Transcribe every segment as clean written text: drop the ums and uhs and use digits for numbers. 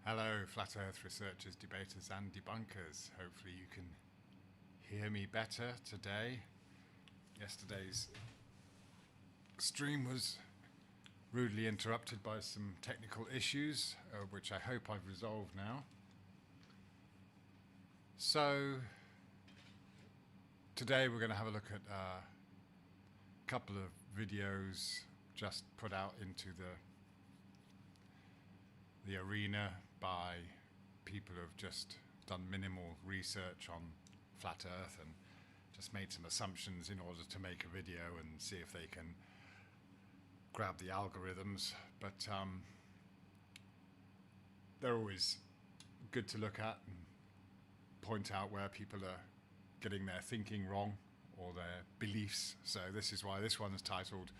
Hello, Flat Earth researchers, debaters and debunkers. Hopefully you can hear me better today. Yesterday's stream was rudely interrupted by some technical issues, which I hope I've resolved now. So today we're going to have a look at a couple of videos just put out into the arena by people who have just done minimal research on Flat Earth and just made some assumptions in order to make a video and see if they can grab the algorithms. But they're always good to look at and point out where people are getting their thinking wrong or their beliefs. So this is why this one is titled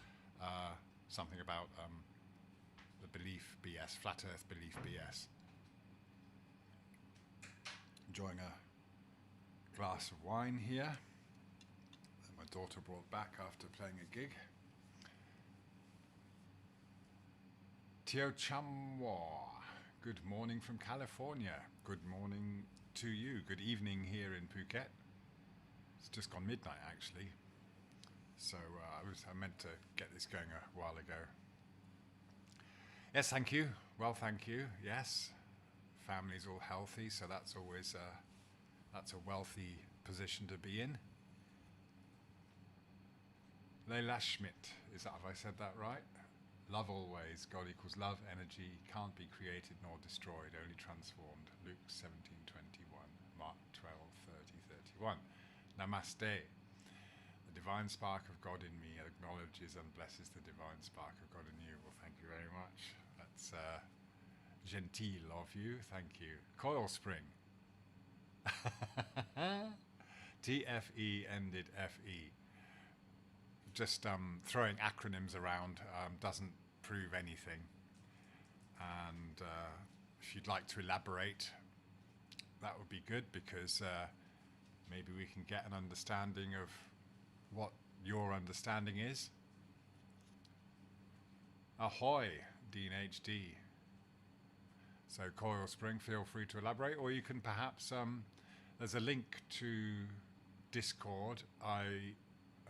something about the belief BS, Flat Earth belief BS. Enjoying a glass of wine here that my daughter brought back after playing a gig. Tio Chamwa, good morning from California. Good morning to you. Good evening here in Phuket. It's just gone midnight actually. So I meant to get this going a while ago. Yes, thank you. Well, thank you. Yes, family's all healthy, so that's always that's a wealthy position to be in. Leila Schmidt, have I said that right? Love always. God equals love, energy, can't be created nor destroyed, only transformed. Luke 17:21, Mark 12:30-31. Namaste. The divine spark of God in me acknowledges and blesses the divine spark of God in you. Well, thank you very much. That's genteel of you. Thank you. Coil spring. TFE ended FE. Just throwing acronyms around doesn't prove anything. And if you'd like to elaborate, that would be good, because maybe we can get an understanding of what your understanding is. Ahoy, Dean HD. So Coil Spring, feel free to elaborate, or you can perhaps, there's a link to Discord. I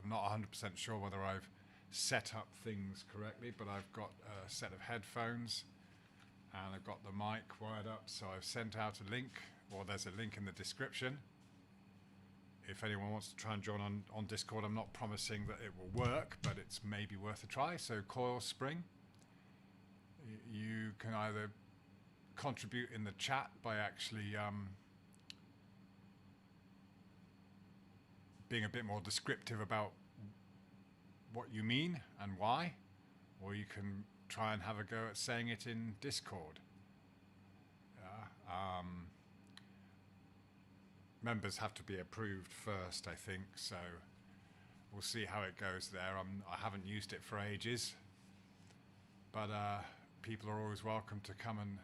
am not 100% sure whether I've set up things correctly, but I've got a set of headphones and I've got the mic wired up, so I've sent out a link, or there's a link in the description. If anyone wants to try and join on Discord, I'm not promising that it will work, but it's maybe worth a try. So Coil Spring, you can either contribute in the chat by actually being a bit more descriptive about what you mean and why, or you can try and have a go at saying it in Discord. Members have to be approved first, I think, so we'll see how it goes there. I haven't used it for ages, but people are always welcome to come and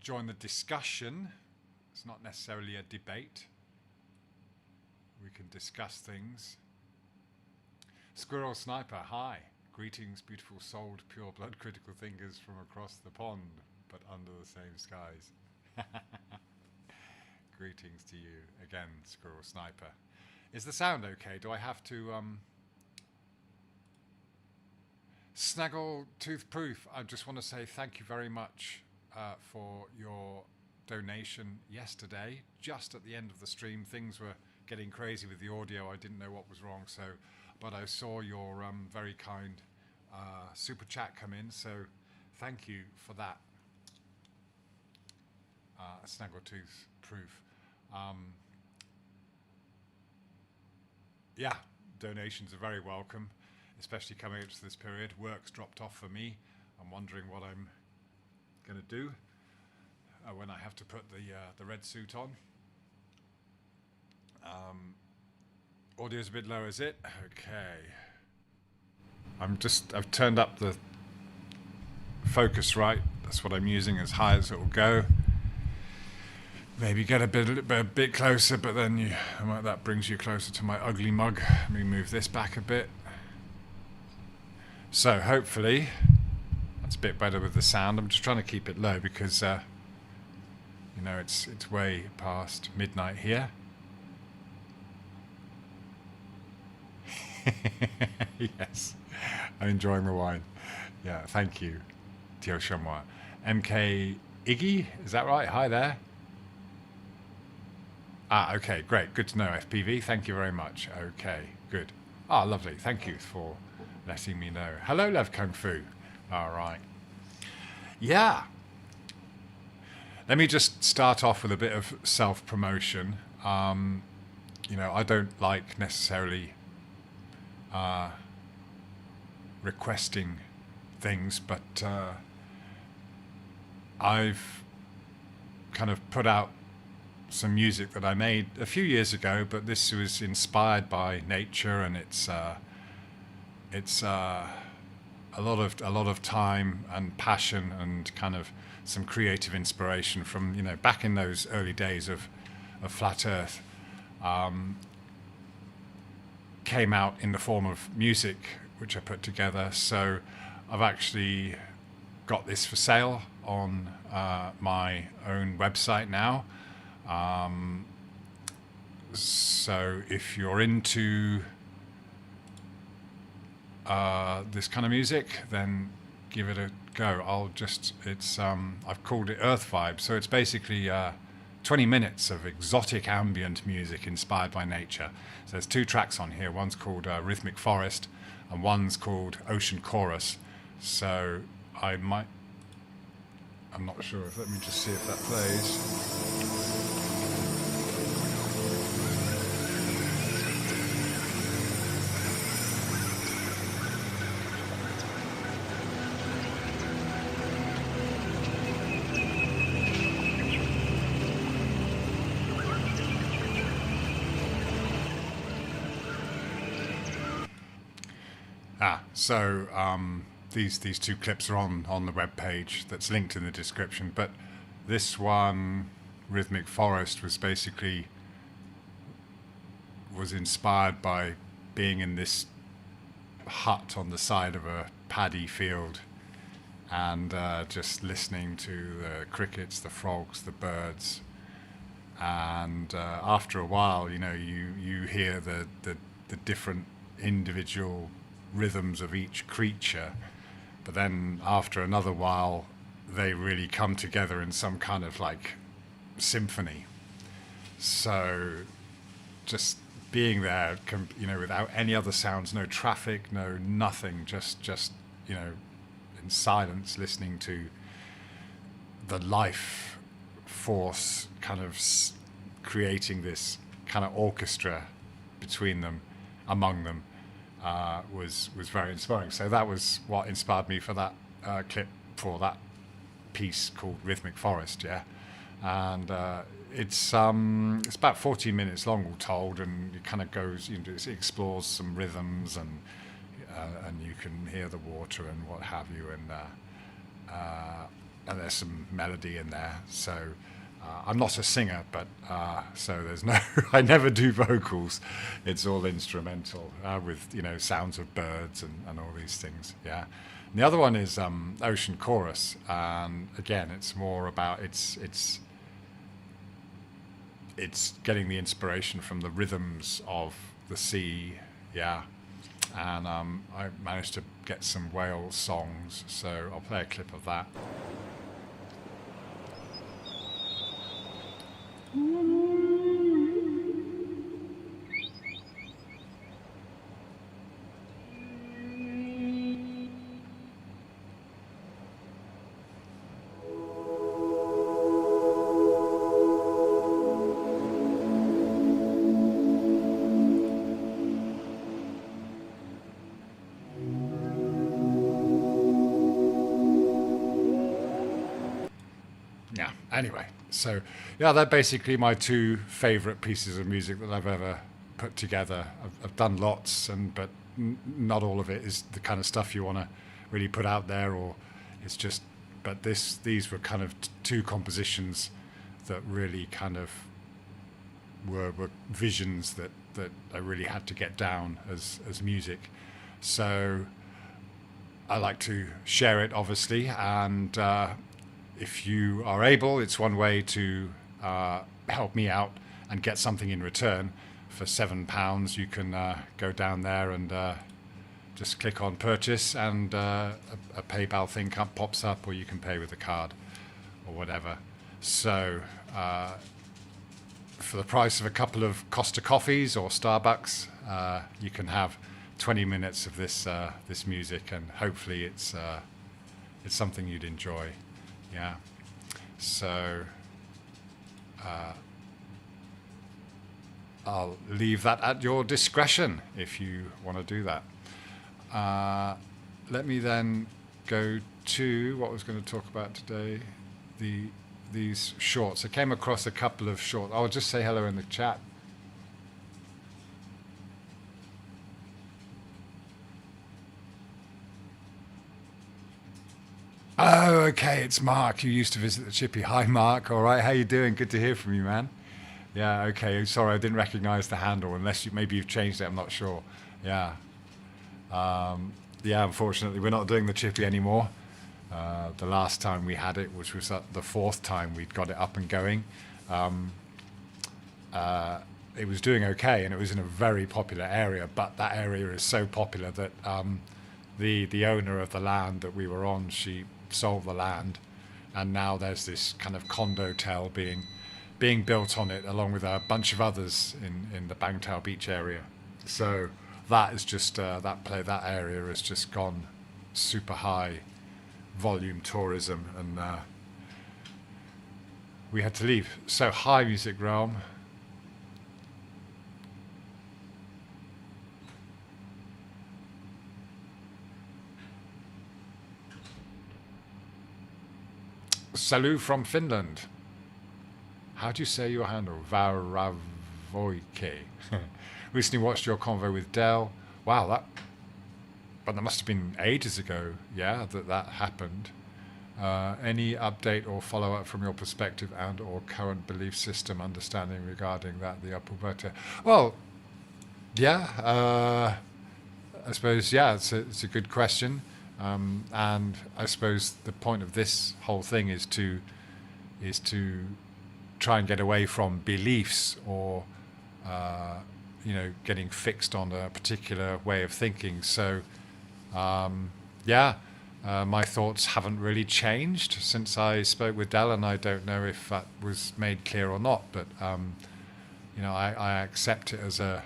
join the discussion. It's not necessarily a debate. We can discuss things. Squirrel Sniper, hi. Greetings, beautiful souled, pure blood critical thinkers from across the pond, but under the same skies. Greetings to you again, Squirrel Sniper. Is the sound okay? Do I have to Snaggle Tooth Proof? I just want to say thank you very much for your donation yesterday. Just at the end of the stream, things were getting crazy with the audio. I didn't know what was wrong, so but I saw your very kind super chat come in, so thank you for that. Snaggletooth Proof. Yeah, donations are very welcome, especially coming up to this period. Work's dropped off for me. I'm wondering what I'm going to do when I have to put the red suit on. Audio's a bit low, is it? Okay. I've turned up the focus right. That's what I'm using, as high as it will go. maybe get a bit closer, but then that brings you closer to my ugly mug. Let me move this back a bit. So hopefully that's a bit better with the sound. I'm just trying to keep it low because it's way past midnight here. Yes, I'm enjoying the wine. Yeah, thank you, Tio Chamois. MK Iggy, is that right? Hi there. Okay, great. Good to know, FPV. Thank you very much. Okay, good. Lovely. Thank you for letting me know. Hello, Lev Kung Fu. All right. Yeah. Let me just start off with a bit of self-promotion. I don't like necessarily requesting things, but I've kind of put out some music that I made a few years ago, but this was inspired by nature, and it's a lot of time and passion and kind of some creative inspiration from back in those early days of Flat Earth. Came out in the form of music, which I put together. So I've actually got this for sale on my own website now. So if you're into this kind of music, then give it a go. I've called it Earth Vibe. So it's basically 20 minutes of exotic ambient music inspired by nature. So there's 2 tracks on here. One's called Rhythmic Forest and one's called Ocean Chorus. So I'm not sure let me just see if that plays. So these 2 clips are on the web page that's linked in the description. But this one, Rhythmic Forest, was inspired by being in this hut on the side of a paddy field and just listening to the crickets, the frogs, the birds. And after a while, you hear the different individual rhythms of each creature, but then after another while they really come together in some kind of like symphony. So just being there, without any other sounds, no traffic, no nothing, just in silence, listening to the life force kind of creating this kind of orchestra between them, among them, was very inspiring. So that was what inspired me for that clip, for that piece called Rhythmic Forest. Yeah, and it's about 14 minutes long, all told, and it kind of goes, it explores some rhythms, and you can hear the water and what have you, and there's some melody in there. So I'm not a singer, but so there's no, I never do vocals. It's all instrumental with sounds of birds and all these things. Yeah. And the other one is Ocean Chorus, and again, it's more about it's getting the inspiration from the rhythms of the sea. Yeah. And I managed to get some whale songs, so I'll play a clip of that. Anyway, so yeah, they're basically my 2 favorite pieces of music that I've ever put together. I've done lots, but not all of it is the kind of stuff you want to really put out there, or it's just. But these were kind of 2 compositions that really kind of were visions that I really had to get down as music. So I like to share it, obviously, and if you are able, it's one way to help me out and get something in return. For £7, you can go down there and just click on purchase, and a PayPal thing pops up, or you can pay with a card or whatever. So for the price of a couple of Costa coffees or Starbucks, you can have 20 minutes of this music, and hopefully it's something you'd enjoy. Yeah. So I'll leave that at your discretion if you want to do that. Let me then go to what I was going to talk about today, these shorts. I came across a couple of shorts. I'll just say hello in the chat. Oh, okay, it's Mark. You used to visit the Chippy. Hi, Mark. All right, how you doing? Good to hear from you, man. Yeah, okay. Sorry, I didn't recognize the handle, unless maybe you've changed it. I'm not sure. Yeah. Yeah, unfortunately, we're not doing the Chippy anymore. The last time we had it, which was the fourth time we'd got it up and going, it was doing okay, and it was in a very popular area. But that area is so popular that the owner of the land that we were on, she sold the land, and now there's this kind of condotel being built on it, along with a bunch of others in the Bangtao Beach area. So that is just that area has just gone super high volume tourism, and we had to leave. So hi, Music Realm. Salut from Finland. How do you say your handle? Varavoike. Recently watched your convo with Dell. Wow, but that must have been ages ago, yeah, that happened. Any update or follow-up from your perspective and or current belief system understanding regarding that, the Apuberta? Well, yeah, I suppose, yeah, it's a good question. And I suppose the point of this whole thing is to try and get away from beliefs, or getting fixed on a particular way of thinking. So my thoughts haven't really changed since I spoke with Dell, and I don't know if that was made clear or not, but I accept it as a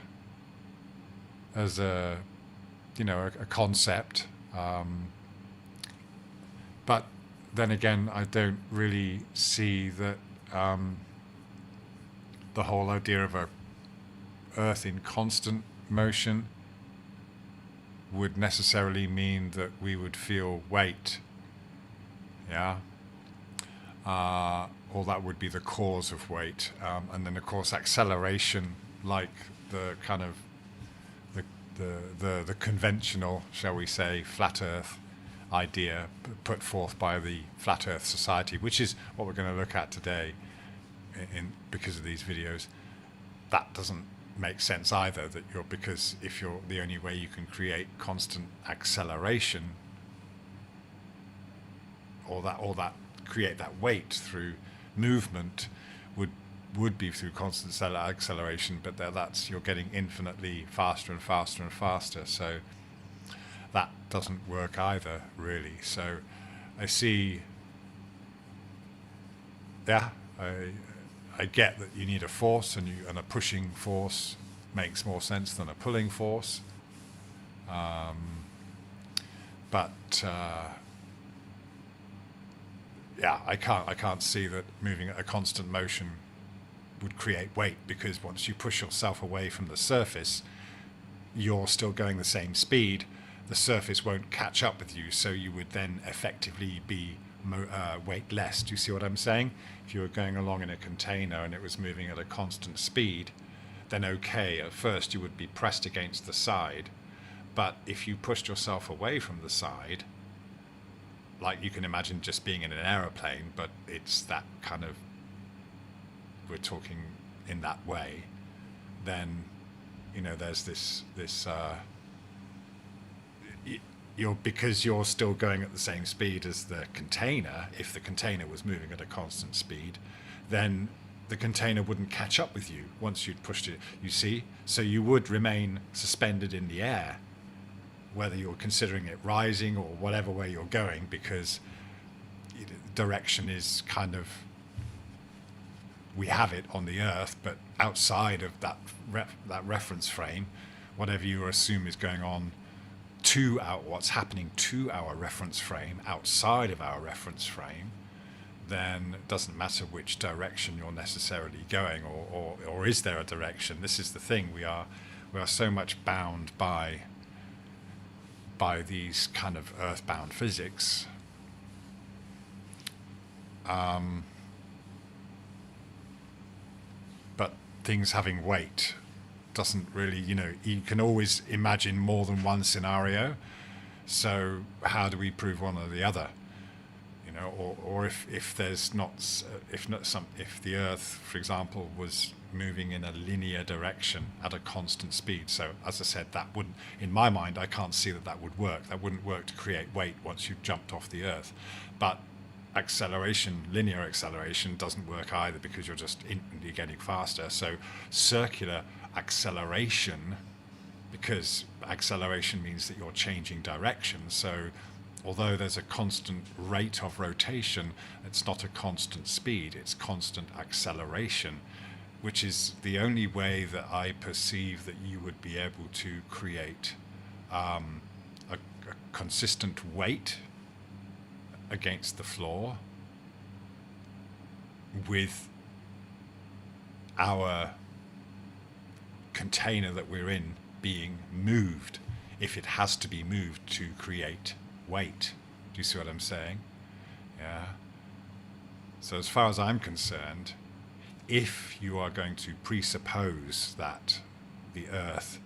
concept. But then again, I don't really see that the whole idea of a Earth in constant motion would necessarily mean that we would feel weight, yeah, or that would be the cause of weight, and then of course acceleration, like the kind of the conventional, shall we say, flat Earth idea put forth by the Flat Earth Society, which is what we're going to look at today, because of these videos. That doesn't make sense either, because if you're the only way you can create constant acceleration, or that create that weight through movement would be through constant acceleration, but you're getting infinitely faster and faster and faster, so that doesn't work either, really. So I see, yeah, I get that you need a force, and a pushing force makes more sense than a pulling force, but yeah, I can't see that moving at a constant motion would create weight, because once you push yourself away from the surface, you're still going the same speed. The surface won't catch up with you, so you would then effectively be weightless. Do you see what I'm saying? If you were going along in a container and it was moving at a constant speed, then okay, at first you would be pressed against the side, but if you pushed yourself away from the side, like you can imagine just being in an aeroplane, but it's that kind of we're talking in that way, then, you know, there's this because you're still going at the same speed as the container. If the container was moving at a constant speed, then the container wouldn't catch up with you once you'd pushed it, you see? So you would remain suspended in the air, whether you're considering it rising or whatever way you're going, because direction is kind of, we have it on the Earth, but outside of that reference frame, whatever you assume is going on what's happening to our reference frame, outside of our reference frame, then it doesn't matter which direction you're necessarily going, or is there a direction? This is the thing, we are so much bound by these kind of earthbound physics. But things having weight doesn't really, you know, you can always imagine more than one scenario. So how do we prove one or the other? You know, or if there's not, if the Earth, for example, was moving in a linear direction at a constant speed. So as I said, that wouldn't, in my mind, I can't see that would work. That wouldn't work to create weight once you've jumped off the Earth. But acceleration, linear acceleration, doesn't work either, because you're just instantly getting faster. So circular acceleration, because acceleration means that you're changing direction. So although there's a constant rate of rotation, it's not a constant speed, it's constant acceleration, which is the only way that I perceive that you would be able to create a consistent weight against the floor with our container that we're in being moved, if it has to be moved to create weight. Do you see what I'm saying? Yeah. So as far as I'm concerned, if you are going to presuppose that the Earth,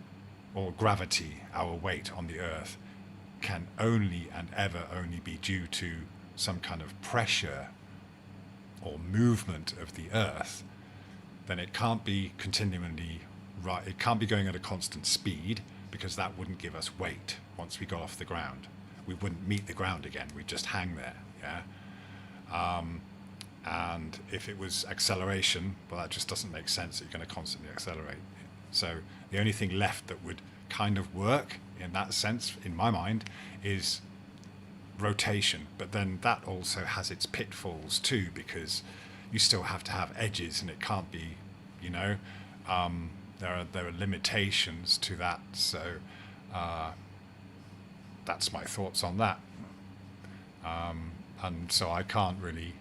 or gravity, our weight on the Earth, can only and ever only be due to some kind of pressure or movement of the Earth, then it can't be continually right. It can't be going at a constant speed, because that wouldn't give us weight once we got off the ground. We wouldn't meet the ground again. We'd just hang there. Yeah. And if it was acceleration, well, that just doesn't make sense. You're going to constantly accelerate. So the only thing left that would kind of work in that sense, in my mind, is rotation. But then that also has its pitfalls too, because you still have to have edges, and it can't be, you know, there are limitations to that. So that's my thoughts on that. And so I can't really,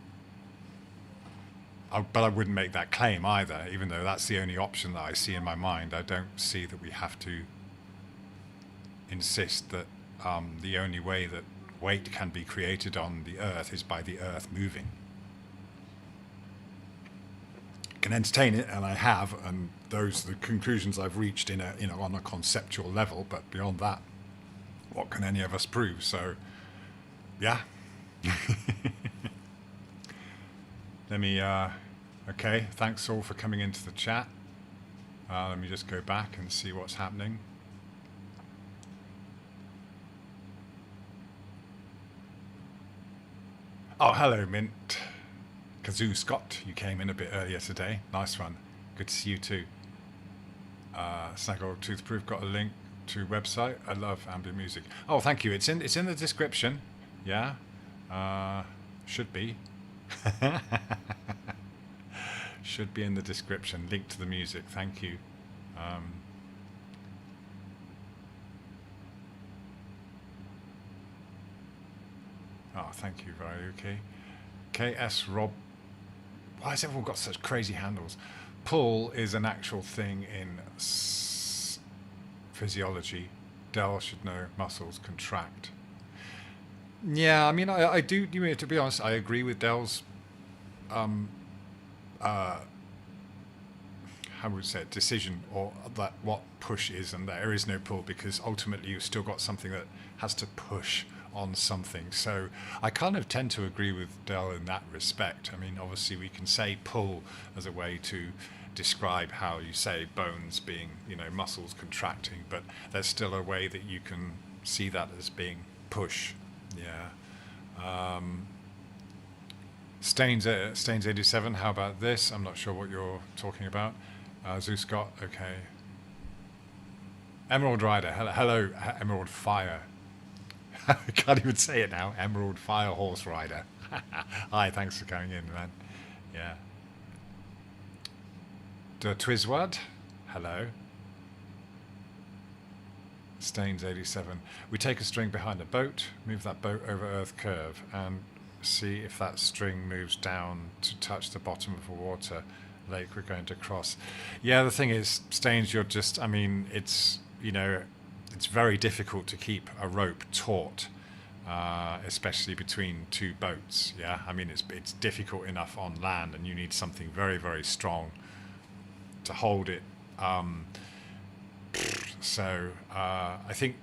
but I wouldn't make that claim either, even though that's the only option that I see in my mind. I don't see that we have to insist that the only way that weight can be created on the Earth is by the Earth moving. I can entertain it, and I have, and those are the conclusions I've reached in a, you know, on a conceptual level. But beyond that, what can any of us prove? So, yeah. Let me. Okay, thanks all for coming into the chat. Let me just go back and see what's happening. Oh, hello, Mint. Kazoo Scott, you came in a bit earlier today. Nice one. Good to see you too. Snaggle Toothproof got a link to website. I love ambient music. Oh, thank you. It's in the description. Yeah. Should be. Should be in the description. Link to the music. Thank you. Oh, thank you. Very okay. KS Rob. Why has everyone got such crazy handles? Pull is an actual thing in physiology. Del should know muscles contract. Yeah, I mean, I do. To be honest, I agree with Del's. How would we say it, decision, or that what push is, and there is no pull, because ultimately you've still got something that has to push on something. So I kind of tend to agree with Del in that respect. I mean, obviously we can say pull as a way to describe how you say bones being, muscles contracting, but there's still a way that you can see that as being push. Yeah. Stains 87, how about this? I'm not sure what you're talking about. Zeus Scott, okay. Emerald Rider, hello, Emerald Fire. I can't even say it now. Emerald Fire Horse Rider. Hi, thanks for coming in, man. Yeah. The Twiswad, hello. Stains 87. We take a string behind a boat, move that boat over Earth curve, and see if that string moves down to touch the bottom of a water lake we're going to cross. Yeah, the thing is, Stains, you're just, I mean, it's very difficult to keep a rope taut, especially between two boats. Yeah, I mean, it's difficult enough on land, and you need something very, very strong to hold it. So I think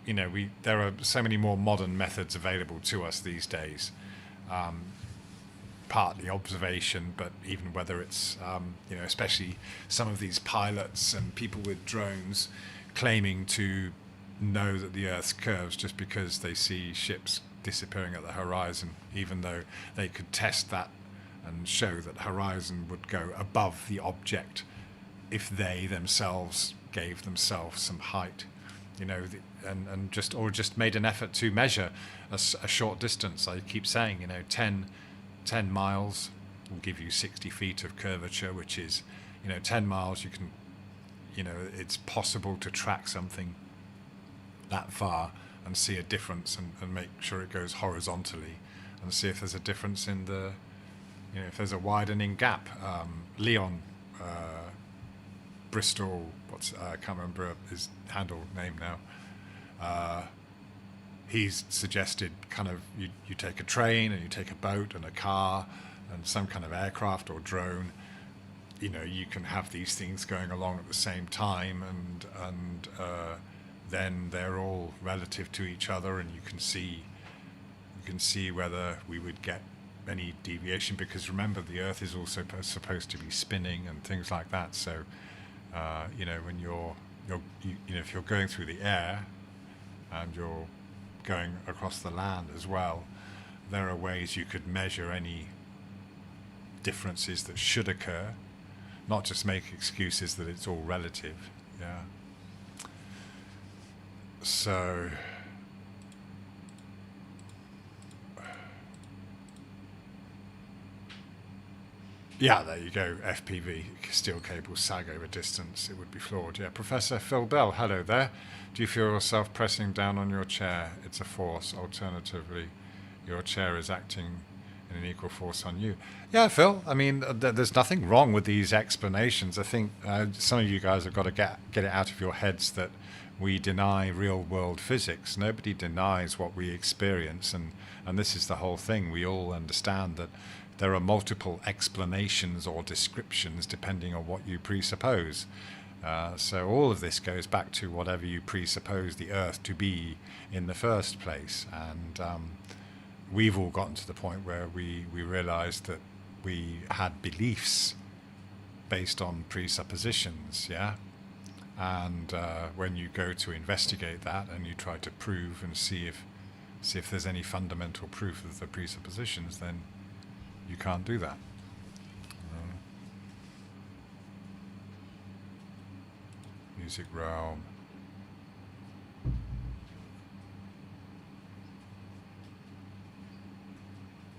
there are so many more modern methods available to us these days. Partly observation, but even whether it's especially some of these pilots and people with drones claiming to know that the Earth's curves just because they see ships disappearing at the horizon, even though they could test that and show that horizon would go above the object if they themselves gave themselves some height, and just made an effort to measure a short distance. I keep saying, 10 miles will give you 60 feet of curvature, which is, 10 miles you can, it's possible to track something that far and see a difference and make sure it goes horizontally and see if there's a difference in the, if there's a widening gap. Leon, Bristol, I can't remember his handle name now. He's suggested kind of you take a train and you take a boat and a car and some kind of aircraft or drone. You can have these things going along at the same time, and then they're all relative to each other, and you can see whether we would get any deviation, because remember, the Earth is also supposed to be spinning and things like that. So when if you're going through the air and you're going across the land as well, there are ways you could measure any differences that should occur, not just make excuses that it's all relative. Yeah. So yeah, there you go. FPV, steel cable sag over distance. It would be flawed. Yeah. Professor Phil Bell, hello there. Do you feel yourself pressing down on your chair? It's a force. Alternatively, your chair is acting in an equal force on you. Yeah, Phil. I mean, there's nothing wrong with these explanations. I think some of you guys have got to get it out of your heads that we deny real-world physics. Nobody denies what we experience, and this is the whole thing. We all understand that there are multiple explanations or descriptions depending on what you presuppose. So all of this goes back to whatever you presuppose the Earth to be in the first place. And we've all gotten to the point where we realized that we had beliefs based on presuppositions, yeah? And when you go to investigate that and you try to prove and see if there's any fundamental proof of the presuppositions, then you can't do that. Music realm.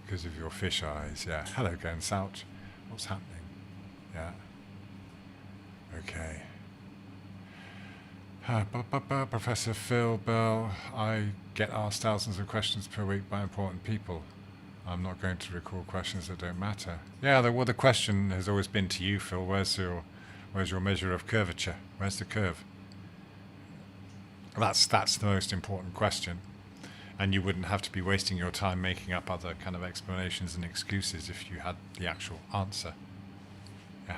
Because of your fish eyes, yeah. Hello, Gensouch. What's happening? Yeah. Okay. Professor Phil Bell, I get asked thousands of questions per week by important people. I'm not going to record questions that don't matter. Yeah, the question has always been to you, Phil. Where's your measure of curvature? Where's the curve? That's the most important question. And you wouldn't have to be wasting your time making up other kind of explanations and excuses if you had the actual answer. Yeah.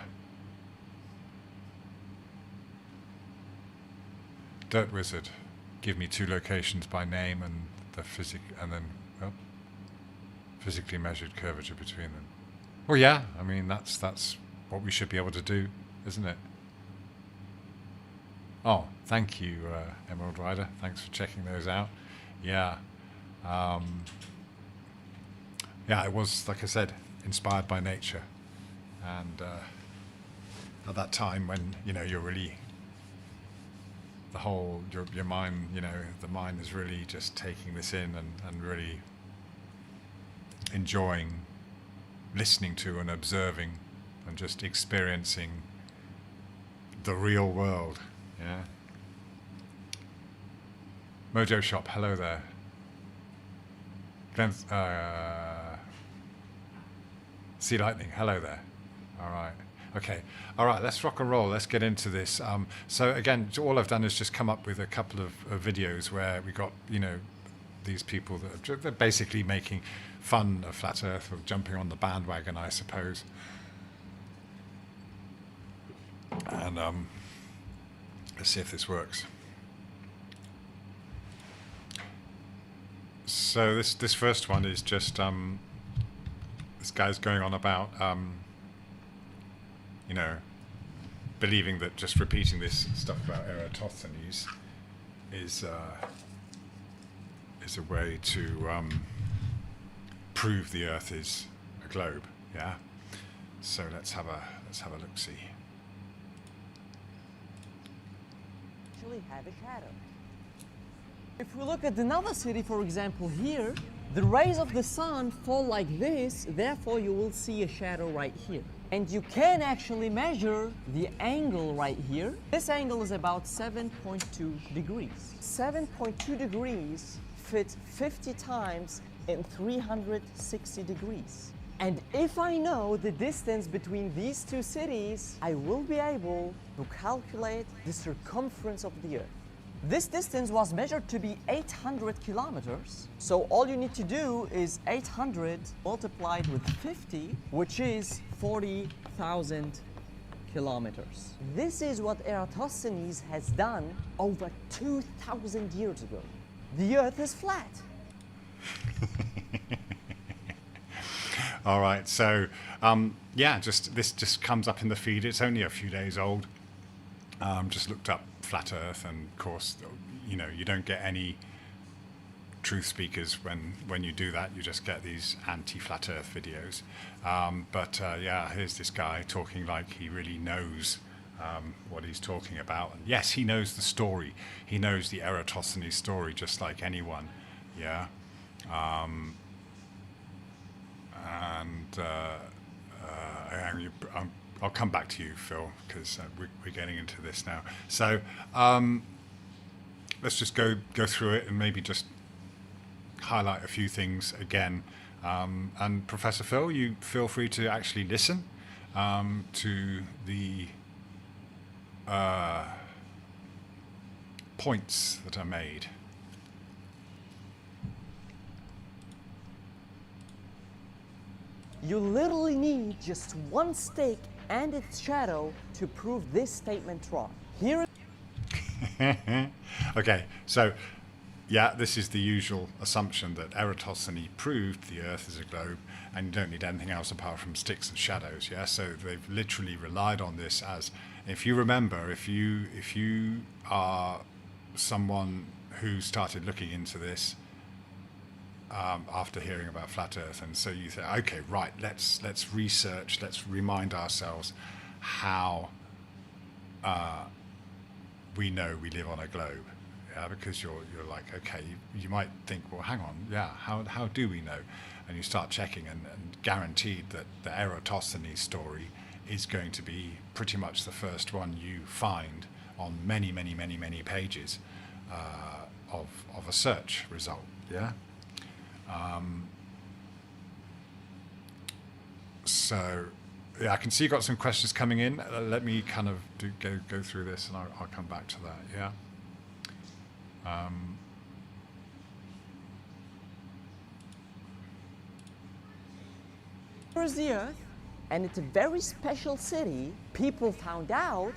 Dirt Wizard, give me 2 locations by name and the physically measured curvature between them. Well, yeah, I mean that's what we should be able to do, isn't it? Oh, thank you, Emerald Rider. Thanks for checking those out. Yeah, yeah, it was, like I said, inspired by nature, and at that time when you're really your mind, the mind is really just taking this in and really enjoying listening to and observing and just experiencing the real world. Yeah. Mojo Shop, hello there. Glenn, Sea Lightning, hello there. All right. Okay. All right, let's rock and roll. Let's get into this. So again, all I've done is just come up with a couple of videos where we got, these people that they're basically making fun of Flat Earth, or jumping on the bandwagon, I suppose. And let's see if this works. So this first one is just this guy's going on about believing that just repeating this stuff about Eratosthenes is a way to prove the Earth is a globe. Yeah. So let's have a look see. Actually have a shadow. If we look at another city, for example, here, the rays of the sun fall like this, therefore you will see a shadow right here. And you can actually measure the angle right here. This angle is about 7.2 degrees. 7.2 degrees fits 50 times in 360 degrees. And if I know the distance between these two cities, I will be able to calculate the circumference of the Earth. This distance was measured to be 800 kilometers. So all you need to do is 800 multiplied with 50, which is 40,000 kilometers. This is what Eratosthenes has done over 2,000 years ago. The Earth is flat. All right, so yeah, this just comes up in the feed. It's only a few days old. Just looked up Flat Earth, and of course, you don't get any truth speakers when you do that. You just get these anti-Flat Earth videos. But yeah, here's this guy talking like he really knows what he's talking about. And yes, he knows the story. He knows the Eratosthenes story just like anyone. Yeah. I'll come back to you, Phil, because we're getting into this now. So let's just go through it and maybe just highlight a few things again. And Professor Phil, you feel free to actually listen to the points that are made. You literally need just one stake and its shadow to prove this statement wrong. Here. Okay, so yeah, this is the usual assumption that Eratosthenes proved the Earth is a globe, and you don't need anything else apart from sticks and shadows. Yeah, so they've literally relied on this as, if you remember, if you are someone who started looking into this after hearing about Flat Earth, and so you say, okay, right, let's research, let's remind ourselves how we know we live on a globe. Yeah, because you're like, okay, you might think, well, hang on, yeah, how do we know? And you start checking, and guaranteed that the Eratosthenes story is going to be pretty much the first one you find on many pages of a search result. Yeah. So yeah, I can see you got some questions coming in. Let me kind of go through this, and I'll come back to that. Yeah. Here's the Earth, and it's a very special city. People found out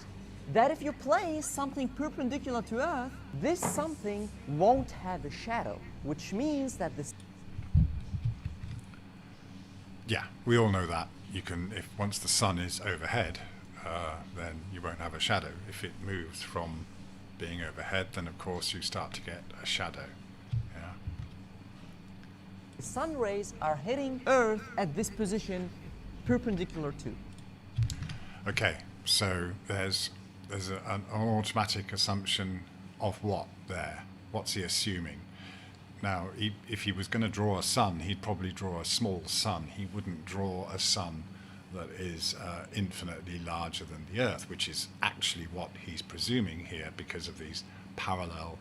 that if you place something perpendicular to Earth, this something won't have a shadow. which means that this. Yeah, we all know that. You can, if once the sun is overhead, then you won't have a shadow. If it moves from being overhead, then of course you start to get a shadow. Yeah. The sun rays are hitting Earth at this position, perpendicular to. Okay, so there's an automatic assumption of what there? What's he assuming? Now, if he was going to draw a sun, he'd probably draw a small sun. He wouldn't draw a sun that is infinitely larger than the Earth, which is actually what he's presuming here because of these parallel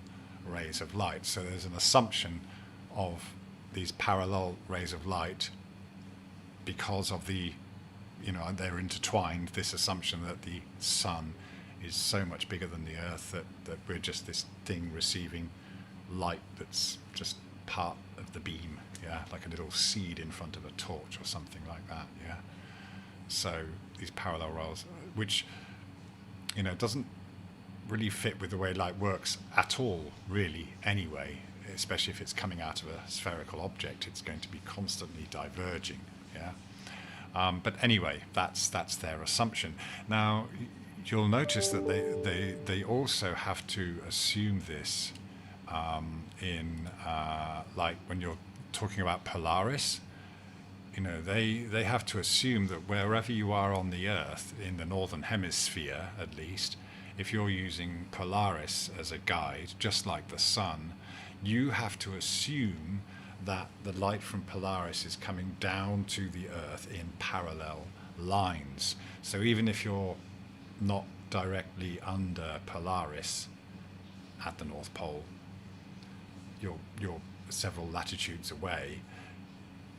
rays of light. So there's an assumption of these parallel rays of light because of the, they're intertwined, this assumption that the sun is so much bigger than the Earth that we're just this thing receiving light that's just part of the beam, yeah, like a little seed in front of a torch or something like that, yeah. So these parallel rays, which doesn't really fit with the way light works at all, really, anyway, especially if it's coming out of a spherical object. It's going to be constantly diverging, yeah. But anyway, that's their assumption. Now you'll notice that they also have to assume this in like when you're talking about Polaris. They have to assume that wherever you are on the Earth, in the northern hemisphere at least, if you're using Polaris as a guide, just like the sun, you have to assume that the light from Polaris is coming down to the Earth in parallel lines. So even if you're not directly under Polaris at the North Pole, you're several latitudes away,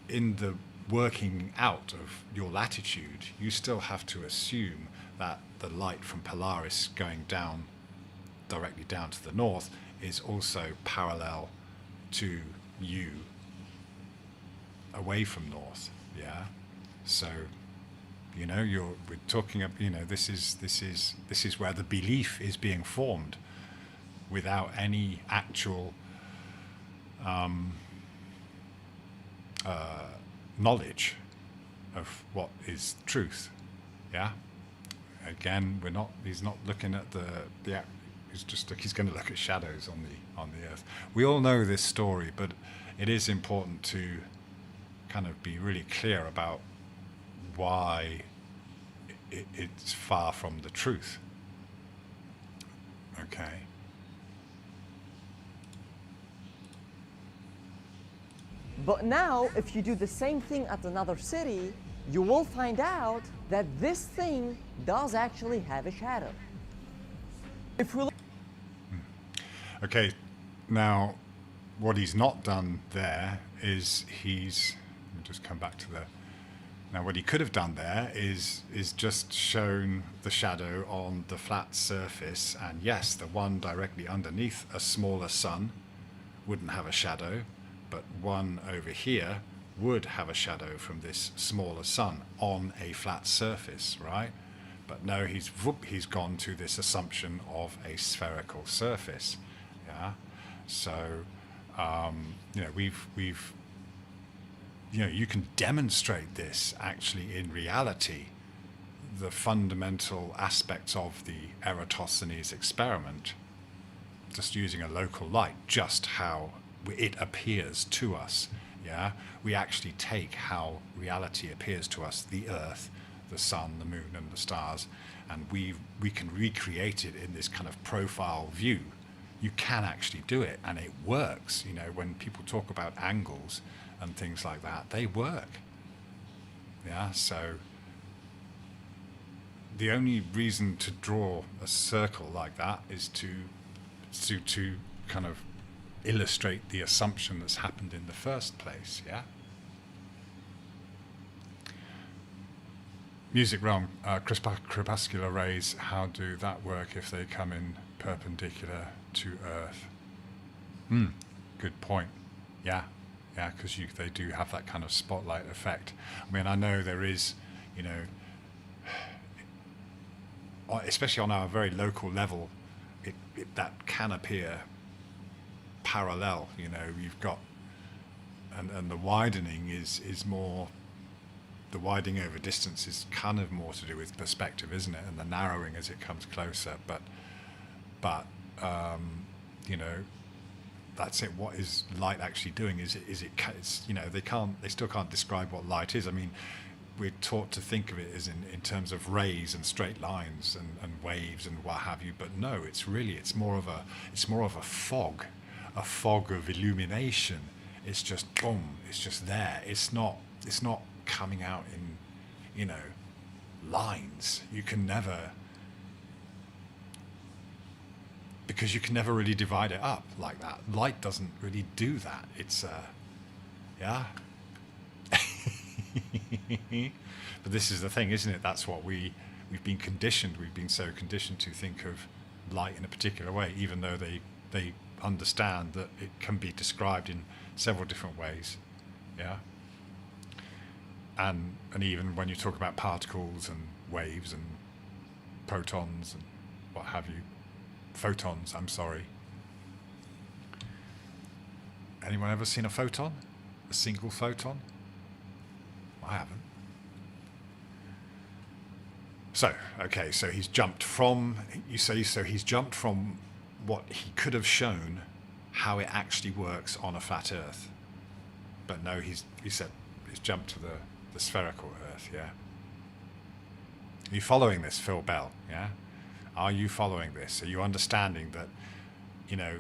in the working out of your latitude, you still have to assume that the light from Polaris going down, directly down to the north, is also parallel to you away from north, yeah. So, we're talking about, this is where the belief is being formed without any actual knowledge of what is truth, yeah. Again, he's not looking at he's going to look at shadows on the Earth. We all know this story, but it is important to kind of be really clear about why it's far from the truth. Okay. But now, if you do the same thing at another city, you will find out that this thing does actually have a shadow. If we look. Okay, now what he's not done there is let me just come back to now what he could have done there is just shown the shadow on the flat surface, and yes, the one directly underneath a smaller sun wouldn't have a shadow, but one over here would have a shadow from this smaller sun on a flat surface, right? But no, he's gone to this assumption of a spherical surface, yeah. So you can demonstrate this actually in reality, the fundamental aspects of the Eratosthenes experiment, just using a local light, just how it appears to us, yeah. We actually take how reality appears to us, the Earth, the sun, the moon, and the stars, and we can recreate it in this kind of profile view. You can actually do it, and it works. When people talk about angles and things like that, they work. Yeah, so the only reason to draw a circle like that is to kind of illustrate the assumption that's happened in the first place, yeah? Music realm, crepuscular rays, how do that work if they come in perpendicular to Earth? Good point. Yeah, because they do have that kind of spotlight effect. I mean, I know there is, especially on our very local level, that can appear parallel. You know, you've got, and the widening is more, the widening over distance is kind of more to do with perspective, isn't it? And the narrowing as it comes closer. But you know, that's it. What is light actually doing? It's, you know, they still can't describe what light is. I mean, we're taught to think of it as in terms of rays and straight lines and waves and what have you. But no, it's more of a fog of illumination. It's just boom. It's just there. It's not coming out in, you know, lines. You can never, because you can never really divide it up like that. Light doesn't really do that. It's yeah. But this is the thing, isn't it? That's what we've been conditioned. We've been so conditioned to think of light in a particular way, even though they understand that it can be described in several different ways. Yeah. And even when you talk about particles and waves and protons and what have you, photons, I'm sorry. Anyone ever seen a photon? A single photon? I haven't. So, okay, so he's jumped from, you say, so he's jumped from what he could have shown how it actually works on a flat Earth. But no, he said he's jumped to the spherical Earth, yeah? Are you following this, Phil Bell, yeah? Are you following this? Are you understanding that, you know,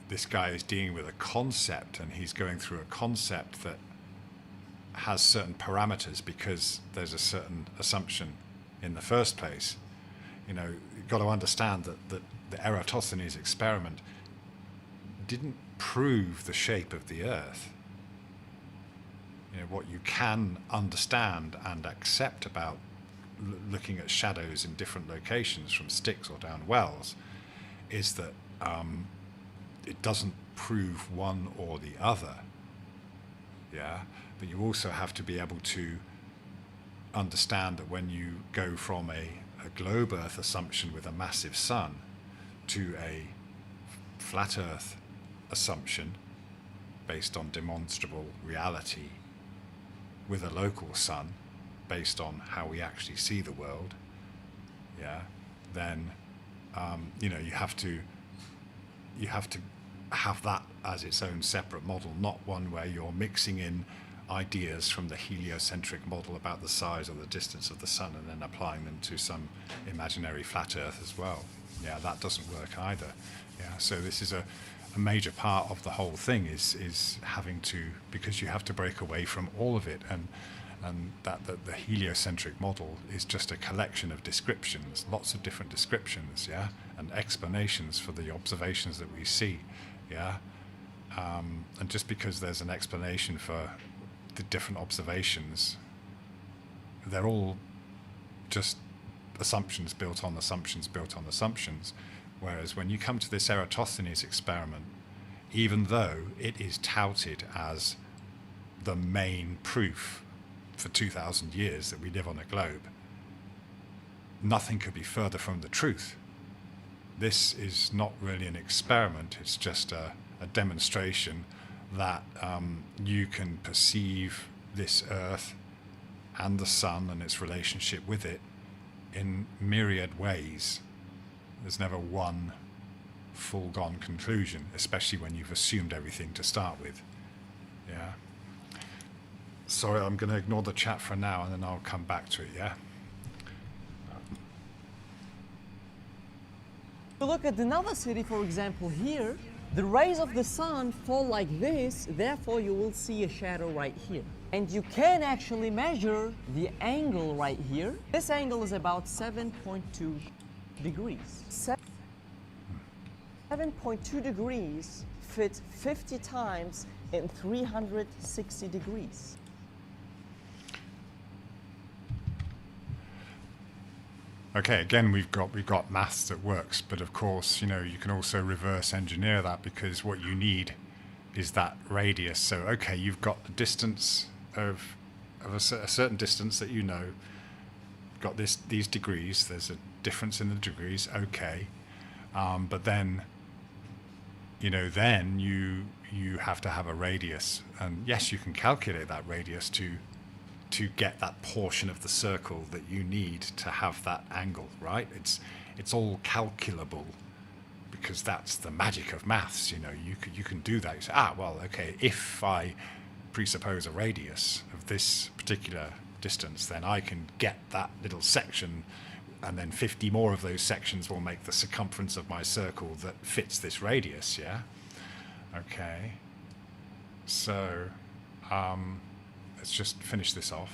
this guy is dealing with a concept, and he's going through a concept that has certain parameters because there's a certain assumption in the first place. You know, you've got to understand that the Eratosthenes experiment didn't prove the shape of the Earth. You know, what you can understand and accept about looking at shadows in different locations from sticks or down wells is that it doesn't prove one or the other. Yeah, but you also have to be able to understand that when you go from a globe Earth assumption with a massive sun to a flat Earth assumption based on demonstrable reality with a local sun based on how we actually see the world, yeah, then you know, you have to have that as its own separate model, not one where you're mixing in ideas from the heliocentric model about the size or the distance of the sun and then applying them to some imaginary flat Earth as well. Yeah, that doesn't work either. Yeah, so this is a major part of the whole thing is having to, because you have to break away from all of it, and that the heliocentric model is just a collection of descriptions, lots of different descriptions, yeah, and explanations for the observations that we see, yeah, and just because there's an explanation for the different observations, they're all just assumptions built on assumptions built on assumptions. Whereas when you come to this Eratosthenes experiment, even though it is touted as the main proof for 2,000 years that we live on a globe, nothing could be further from the truth. This is not really an experiment, it's just a demonstration that you can perceive this Earth and the sun and its relationship with it in myriad ways. There's never one full-gone conclusion, especially when you've assumed everything to start with. Yeah. Sorry, I'm going to ignore the chat for now and then I'll come back to it, yeah? If you look at another city, for example, here, the rays of the sun fall like this, therefore you will see a shadow right here. And you can actually measure the angle right here. This angle is about 7.2 degrees. 7.2 degrees fits 50 times in 360 degrees. Okay, again, we've got maths that works, but of course, you know, you can also reverse engineer that, because what you need is that radius. So, okay, you've got the distance of a certain distance that you know, got these degrees, there's a difference in the degrees, okay, but then you know, then you have to have a radius, and yes, you can calculate that radius to get that portion of the circle that you need to have that angle, right? It's all calculable, because that's the magic of maths. You know, you can do that. You say, well, okay, if I presuppose a radius of this particular distance, then I can get that little section, and then 50 more of those sections will make the circumference of my circle that fits this radius, yeah? Okay. So, let's just finish this off.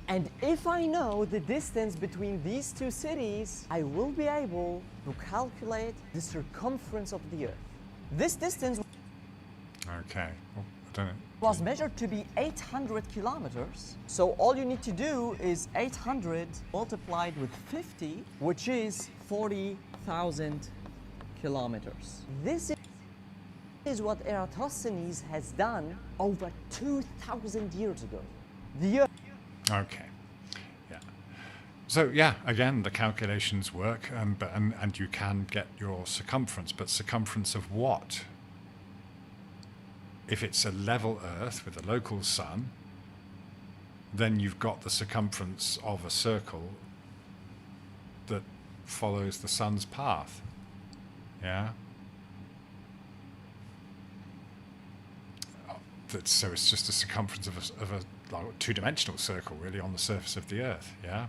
And if I know the distance between these two cities, I will be able to calculate the circumference of the Earth. This distance Okay. Well, I don't know. was measured to be 800 kilometers. So all you need to do is 800 multiplied with 50, which is 40,000 kilometers. This is what Eratosthenes has done over 2,000 years ago. The Earth. Okay. Yeah. So yeah, again, the calculations work, and you can get your circumference, but circumference of what? If it's a level Earth with a local sun, then you've got the circumference of a circle that follows the sun's path. Yeah. So it's just a circumference of a like two-dimensional circle, really, on the surface of the Earth. Yeah.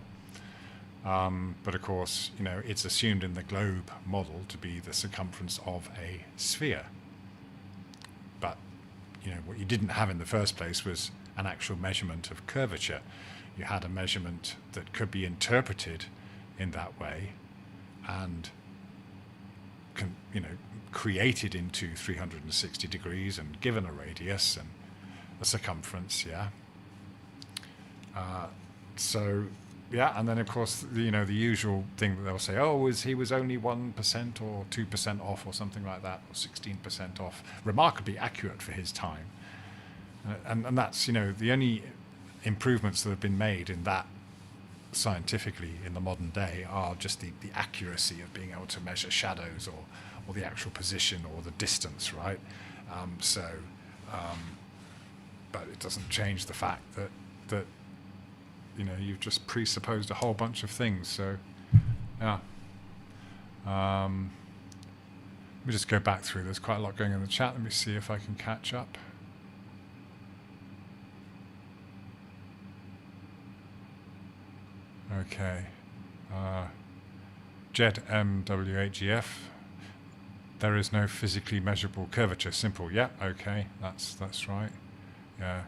But of course, you know, it's assumed in the globe model to be the circumference of a sphere. But you know, what you didn't have in the first place was an actual measurement of curvature. You had a measurement that could be interpreted in that way, and you know, created into 360 degrees and given a radius and a circumference. Yeah. So yeah, and then of course, you know, the usual thing that they'll say, oh, he was only 1% or 2% off or something like that, or 16% off. Remarkably accurate for his time. And that's, you know, the only improvements that have been made in that scientifically in the modern day are just the accuracy of being able to measure shadows or the actual position or the distance, right? But it doesn't change the fact that you know, you've just presupposed a whole bunch of things. So, yeah. Let me just go back through. There's quite a lot going in the chat. Let me see if I can catch up. Okay. Jed MWHGF. There is no physically measurable curvature. Simple. Yeah. Okay. That's right. Yeah.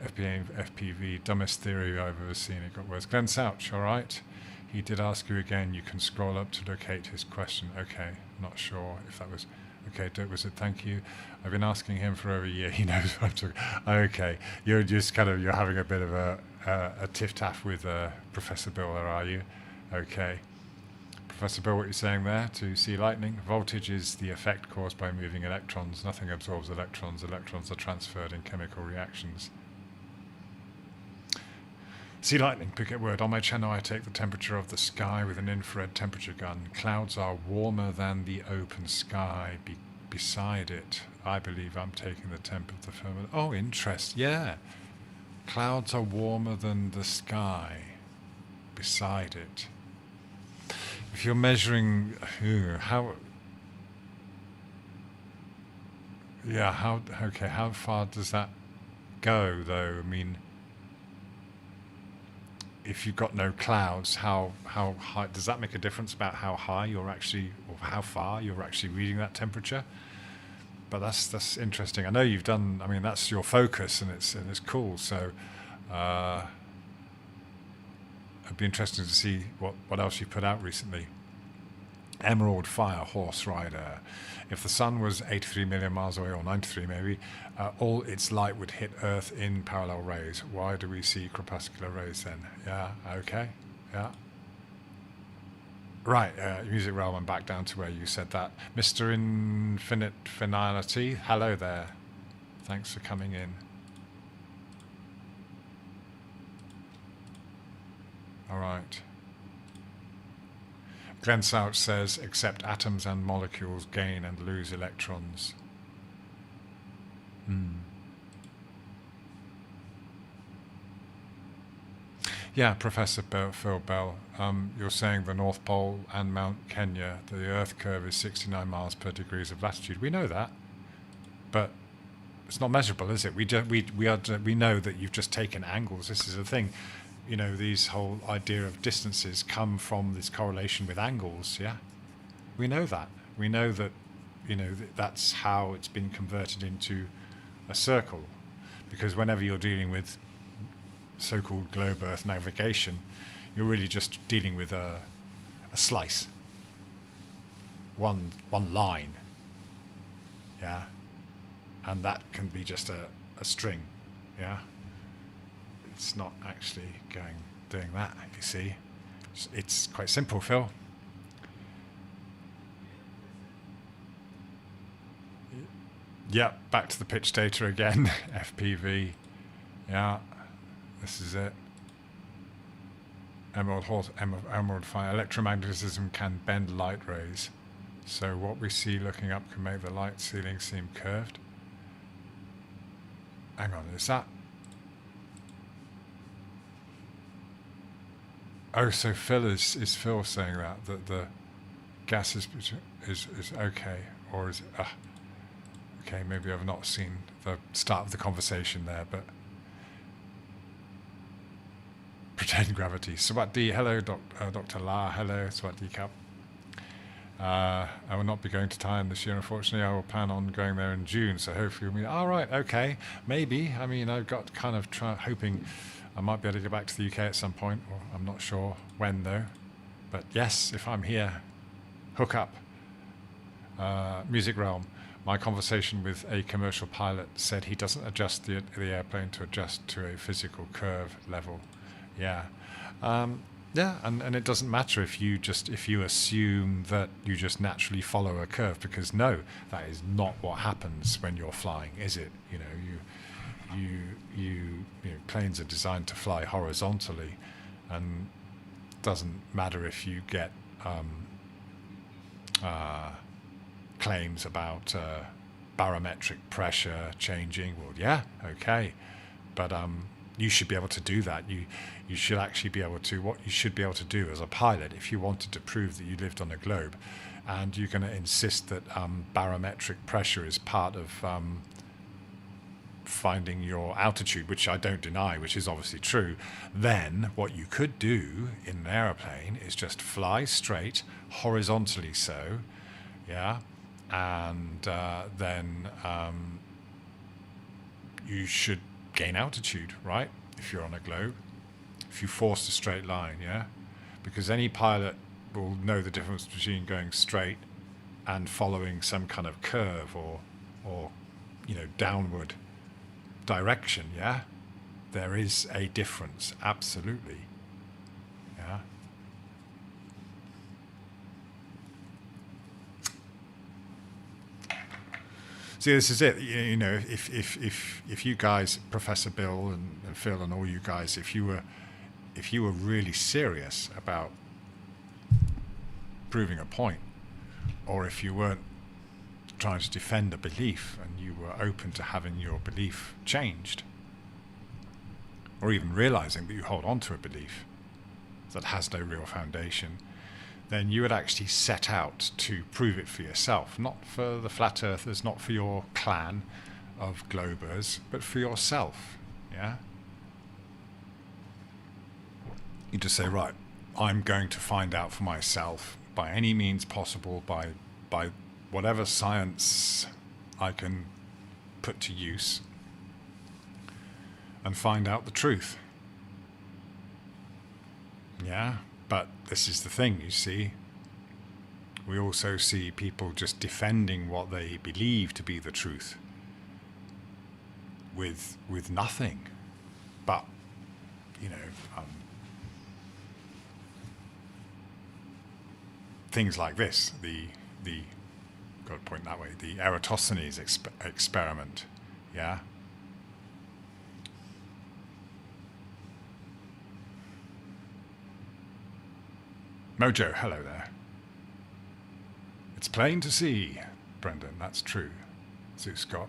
FPV, dumbest theory I've ever seen. It got worse. Glenn Souch, all right. He did ask you again. You can scroll up to locate his question. Okay, not sure if that was... Okay, was it thank you? I've been asking him for over a year. He knows what I'm talking... Okay, you're just kind of... You're having a bit of a tiff-taff with Professor Bill there, are you? Okay. Professor Bill, what you're saying there to see lightning? Voltage is the effect caused by moving electrons. Nothing absorbs electrons. Electrons are transferred in chemical reactions. See lightning, pick a word. On my channel I take the temperature of the sky with an infrared temperature gun. Clouds are warmer than the open sky. Beside it, I believe I'm taking the temp of the firmament. Oh, interest, yeah. Clouds are warmer than the sky. Beside it. If you're measuring... how far does that go, though? I mean... If you've got no clouds, how high does that make a difference about how high you're actually, or how far you're actually reading that temperature? But that's interesting. I know you've done. I mean, that's your focus, and it's cool. So it'd be interesting to see what else you put out recently. Emerald Fire Horse Rider. If the sun was 83 million miles away, or 93 maybe, all its light would hit Earth in parallel rays. Why do we see crepuscular rays then? Yeah, okay, yeah. Right, Music Realm, I'm back down to where you said that. Mr. Infinite Finality, hello there. Thanks for coming in. All right. Glenn Souch says, except atoms and molecules gain and lose electrons. Yeah, Professor Phil Bell, you're saying the North Pole and Mount Kenya, the Earth curve is 69 miles per degrees of latitude. We know that, but it's not measurable, is it? We know that you've just taken angles. This is the thing, you know. These whole idea of distances come from this correlation with angles. Yeah, we know that. We know that, you know, that's how it's been converted into a circle, because whenever you're dealing with so-called globe Earth navigation, you're really just dealing with a slice, one line, yeah, and that can be just a string, yeah. It's not actually doing that. You see, it's quite simple, Phil. Yeah, back to the pitch data again. FPV, yeah. This is it. Emerald fire. Electromagnetism can bend light rays. So what we see looking up can make the light ceiling seem curved. Hang on, is that? Oh, so Phil is Phil saying that the gas is okay, or is it? Okay, maybe I've not seen the start of the conversation there, but. Pretend gravity. Sawatdee, hello, Dr. La, hello, Sawatdee Cup. I will not be going to Thailand this year, unfortunately. I will plan on going there in June, so hopefully we'll meet. All right, okay, maybe. I mean, I've got kind of hoping I might be able to go back to the UK at some point, or I'm not sure when though. But yes, if I'm here, hook up. Music Realm. My conversation with a commercial pilot said he doesn't adjust the airplane to adjust to a physical curve level. Yeah, yeah, and it doesn't matter if you assume that you just naturally follow a curve, because no, that is not what happens when you're flying, is it? You know, you know, planes are designed to fly horizontally, and it doesn't matter if you get claims about barometric pressure changing. Well, yeah, okay, but you should be able to do that. You should actually be able to, what you should be able to do as a pilot, if you wanted to prove that you lived on a globe, and you're going to insist that barometric pressure is part of finding your altitude, which I don't deny, which is obviously true, then what you could do in an aeroplane is just fly straight, horizontally so, yeah, and then you should gain altitude, right, if you're on a globe. If you force a straight line, yeah, because any pilot will know the difference between going straight and following some kind of curve or you know, downward direction, yeah. There is a difference, absolutely, yeah. See, this is it. You know, if you guys, Professor Bill and Phil and all you guys, if you were really serious about proving a point, or if you weren't trying to defend a belief and you were open to having your belief changed, or even realizing that you hold on to a belief that has no real foundation, then you would actually set out to prove it for yourself, not for the flat earthers, not for your clan of globers, but for yourself, yeah? You just say, right, I'm going to find out for myself by any means possible, by whatever science I can put to use, and find out the truth. Yeah, but this is the thing, you see. We also see people just defending what they believe to be the truth with nothing but, you know, things like this, the got to point that way, the Eratosthenes experiment, yeah. Mojo, hello there. It's plain to see, Brendan, that's true. Zeus Scott.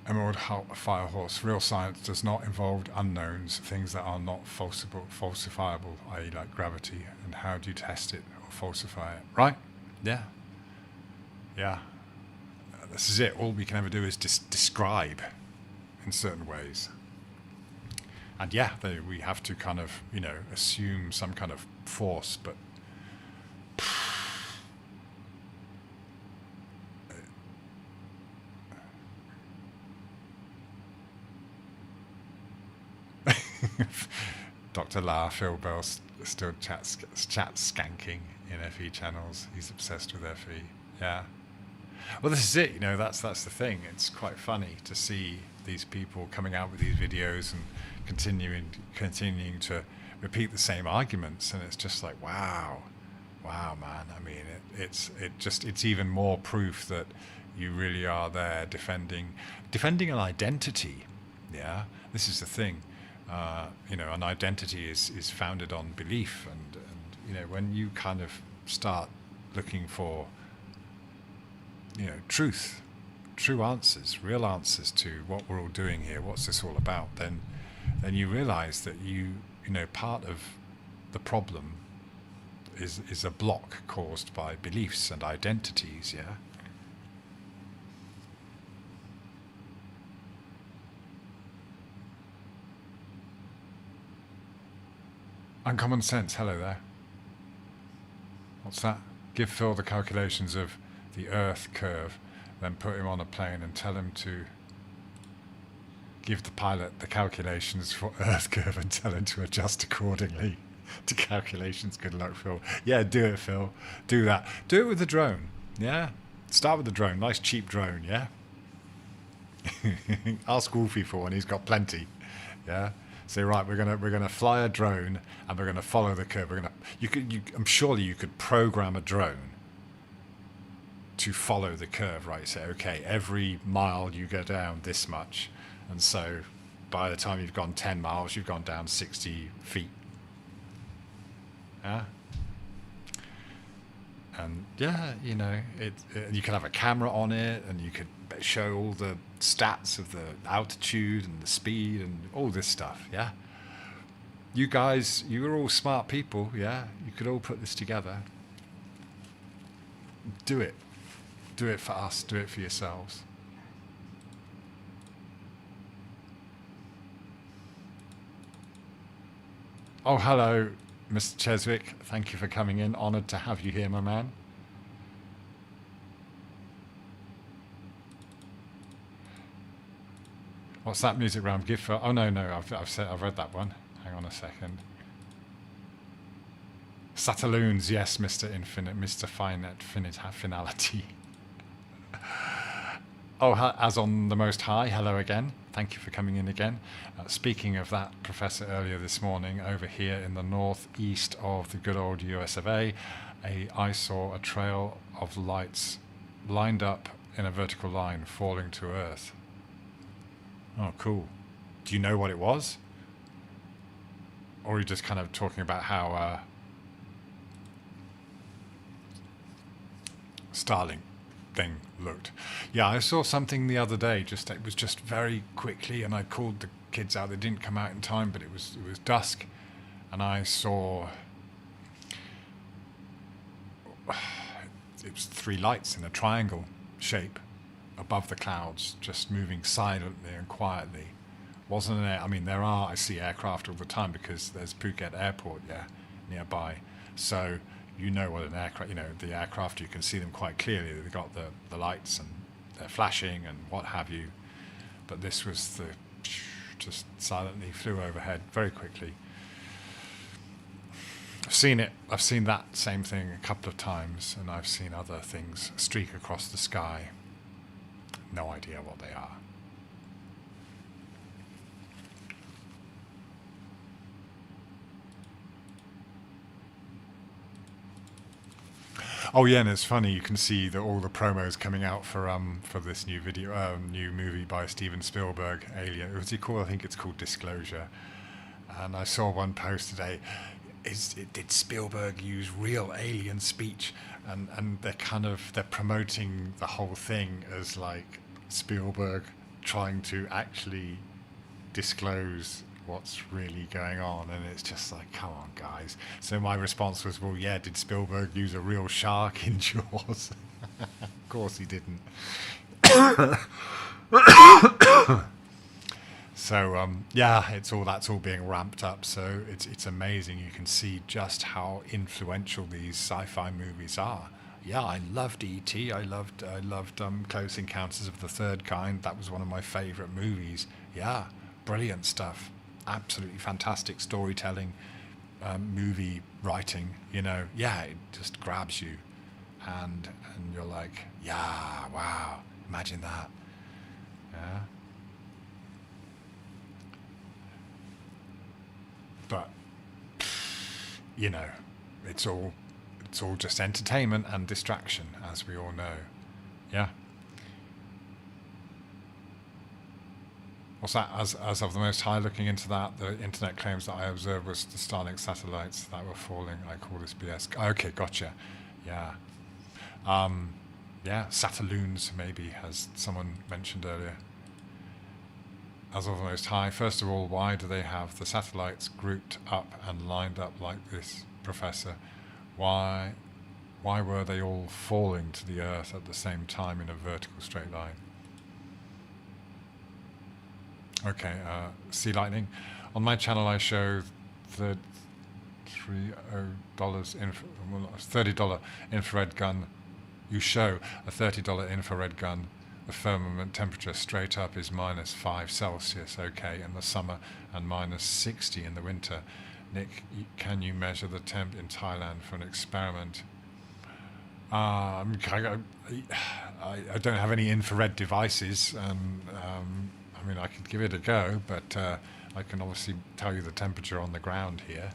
Emerald Firehorse. Real science does not involve unknowns, things that are not falsifiable, i.e. like gravity. And how do you test it or falsify it? Right? Yeah. Yeah. This is it. All we can ever do is describe in certain ways. And yeah, we have to kind of, assume some kind of force, but Dr. La, Phil Bell still chats skanking in FE channels. He's obsessed with FE. Yeah. Well, this is it. That's the thing. It's quite funny to see these people coming out with these videos and continuing to repeat the same arguments, and it's just like, wow, man. I mean, it's even more proof that you really are there defending an identity. Yeah, this is the thing. An identity is founded on belief, and when you kind of start looking for true answers, real answers to what we're all doing here, what's this all about, then you realize that part of the problem is a block caused by beliefs and identities. Yeah. Uncommon sense, hello there. What's that? Give Phil the calculations of the Earth curve, then put him on a plane and tell him to give the pilot the calculations for Earth curve and tell him to adjust accordingly to calculations. Good luck, Phil. Yeah, do it, Phil. Do that. Do it with the drone. Yeah? Start with the drone. Nice cheap drone, yeah? Ask Wolfie for one, he's got plenty. Yeah? Say, right, we're gonna fly a drone and we're gonna follow the curve. I'm surely you could program a drone to follow the curve, right? Say, okay, every mile you go down this much, and so by the time you've gone 10 miles, you've gone down 60 feet. Yeah. And yeah, you could have a camera on it, and you could show all the stats of the altitude and the speed and all this stuff. Yeah. You guys, you're all smart people. Yeah. You could all put this together. Do it. Do it for us. Do it for yourselves. Oh, hello, Mr. Cheswick. Thank you for coming in. Honoured to have you here, my man. What's that music round? Give for? Oh no, I've read that one. Hang on a second. Sataloons, yes, Mr. Infinite, Mr. Finality. Oh, as on the Most High, hello again. Thank you for coming in again. Speaking of that, Professor, earlier this morning, over here in the northeast of the good old US of A, I saw a trail of lights lined up in a vertical line falling to Earth. Oh, cool. Do you know what it was? Or are you just kind of talking about how Starlink thing looked? Yeah, I saw something the other day. It was just very quickly, and I called the kids out. They didn't come out in time, but it was dusk, and I saw it was 3 lights in a triangle shape above the clouds, just moving silently and quietly. Wasn't an I see aircraft all the time because there's Phuket Airport, nearby. So you know what an aircraft, the aircraft, you can see them quite clearly. They've got the lights and they're flashing and what have you. But this was just silently flew overhead very quickly. I've seen it. I've seen that same thing a couple of times, and I've seen other things streak across the sky. No idea what they are. Oh yeah, and it's funny. You can see all the promos coming out for this new new movie by Steven Spielberg, Alien. What's he called? I think it's called Disclosure. And I saw one post today. did Spielberg use real alien speech? And they're promoting the whole thing as like Spielberg trying to actually disclose what's really going on, and it's just like, come on, guys. So my response was, well, yeah, did Spielberg use a real shark in Jaws? Of course he didn't. So yeah, that's all being ramped up. So it's amazing. You can see just how influential these sci-fi movies are. Yeah, I loved E.T. I loved Close Encounters of the Third Kind. That was one of my favourite movies. Yeah, brilliant stuff. Absolutely fantastic storytelling, movie writing. Yeah, it just grabs you, and you're like, yeah, wow, imagine that. Yeah. But it's all just entertainment and distraction, as we all know. Yeah. What's that? As of the Most High looking into that, the internet claims that I observed was the Starlink satellites that were falling. I call this BS. Okay, gotcha. Yeah. Yeah, Satelloons maybe, as someone mentioned earlier. As of the Most High, first of all, why do they have the satellites grouped up and lined up like this, Professor? Why were they all falling to the Earth at the same time in a vertical straight line? Okay, Sea Lightning. On my channel, I show the $30 infrared gun. You show a $30 infrared gun. The firmament temperature straight up is -5 Celsius, okay, in the summer, and -60 in the winter. Nick, can you measure the temp in Thailand for an experiment? I don't have any infrared devices. I mean, I could give it a go, but I can obviously tell you the temperature on the ground here.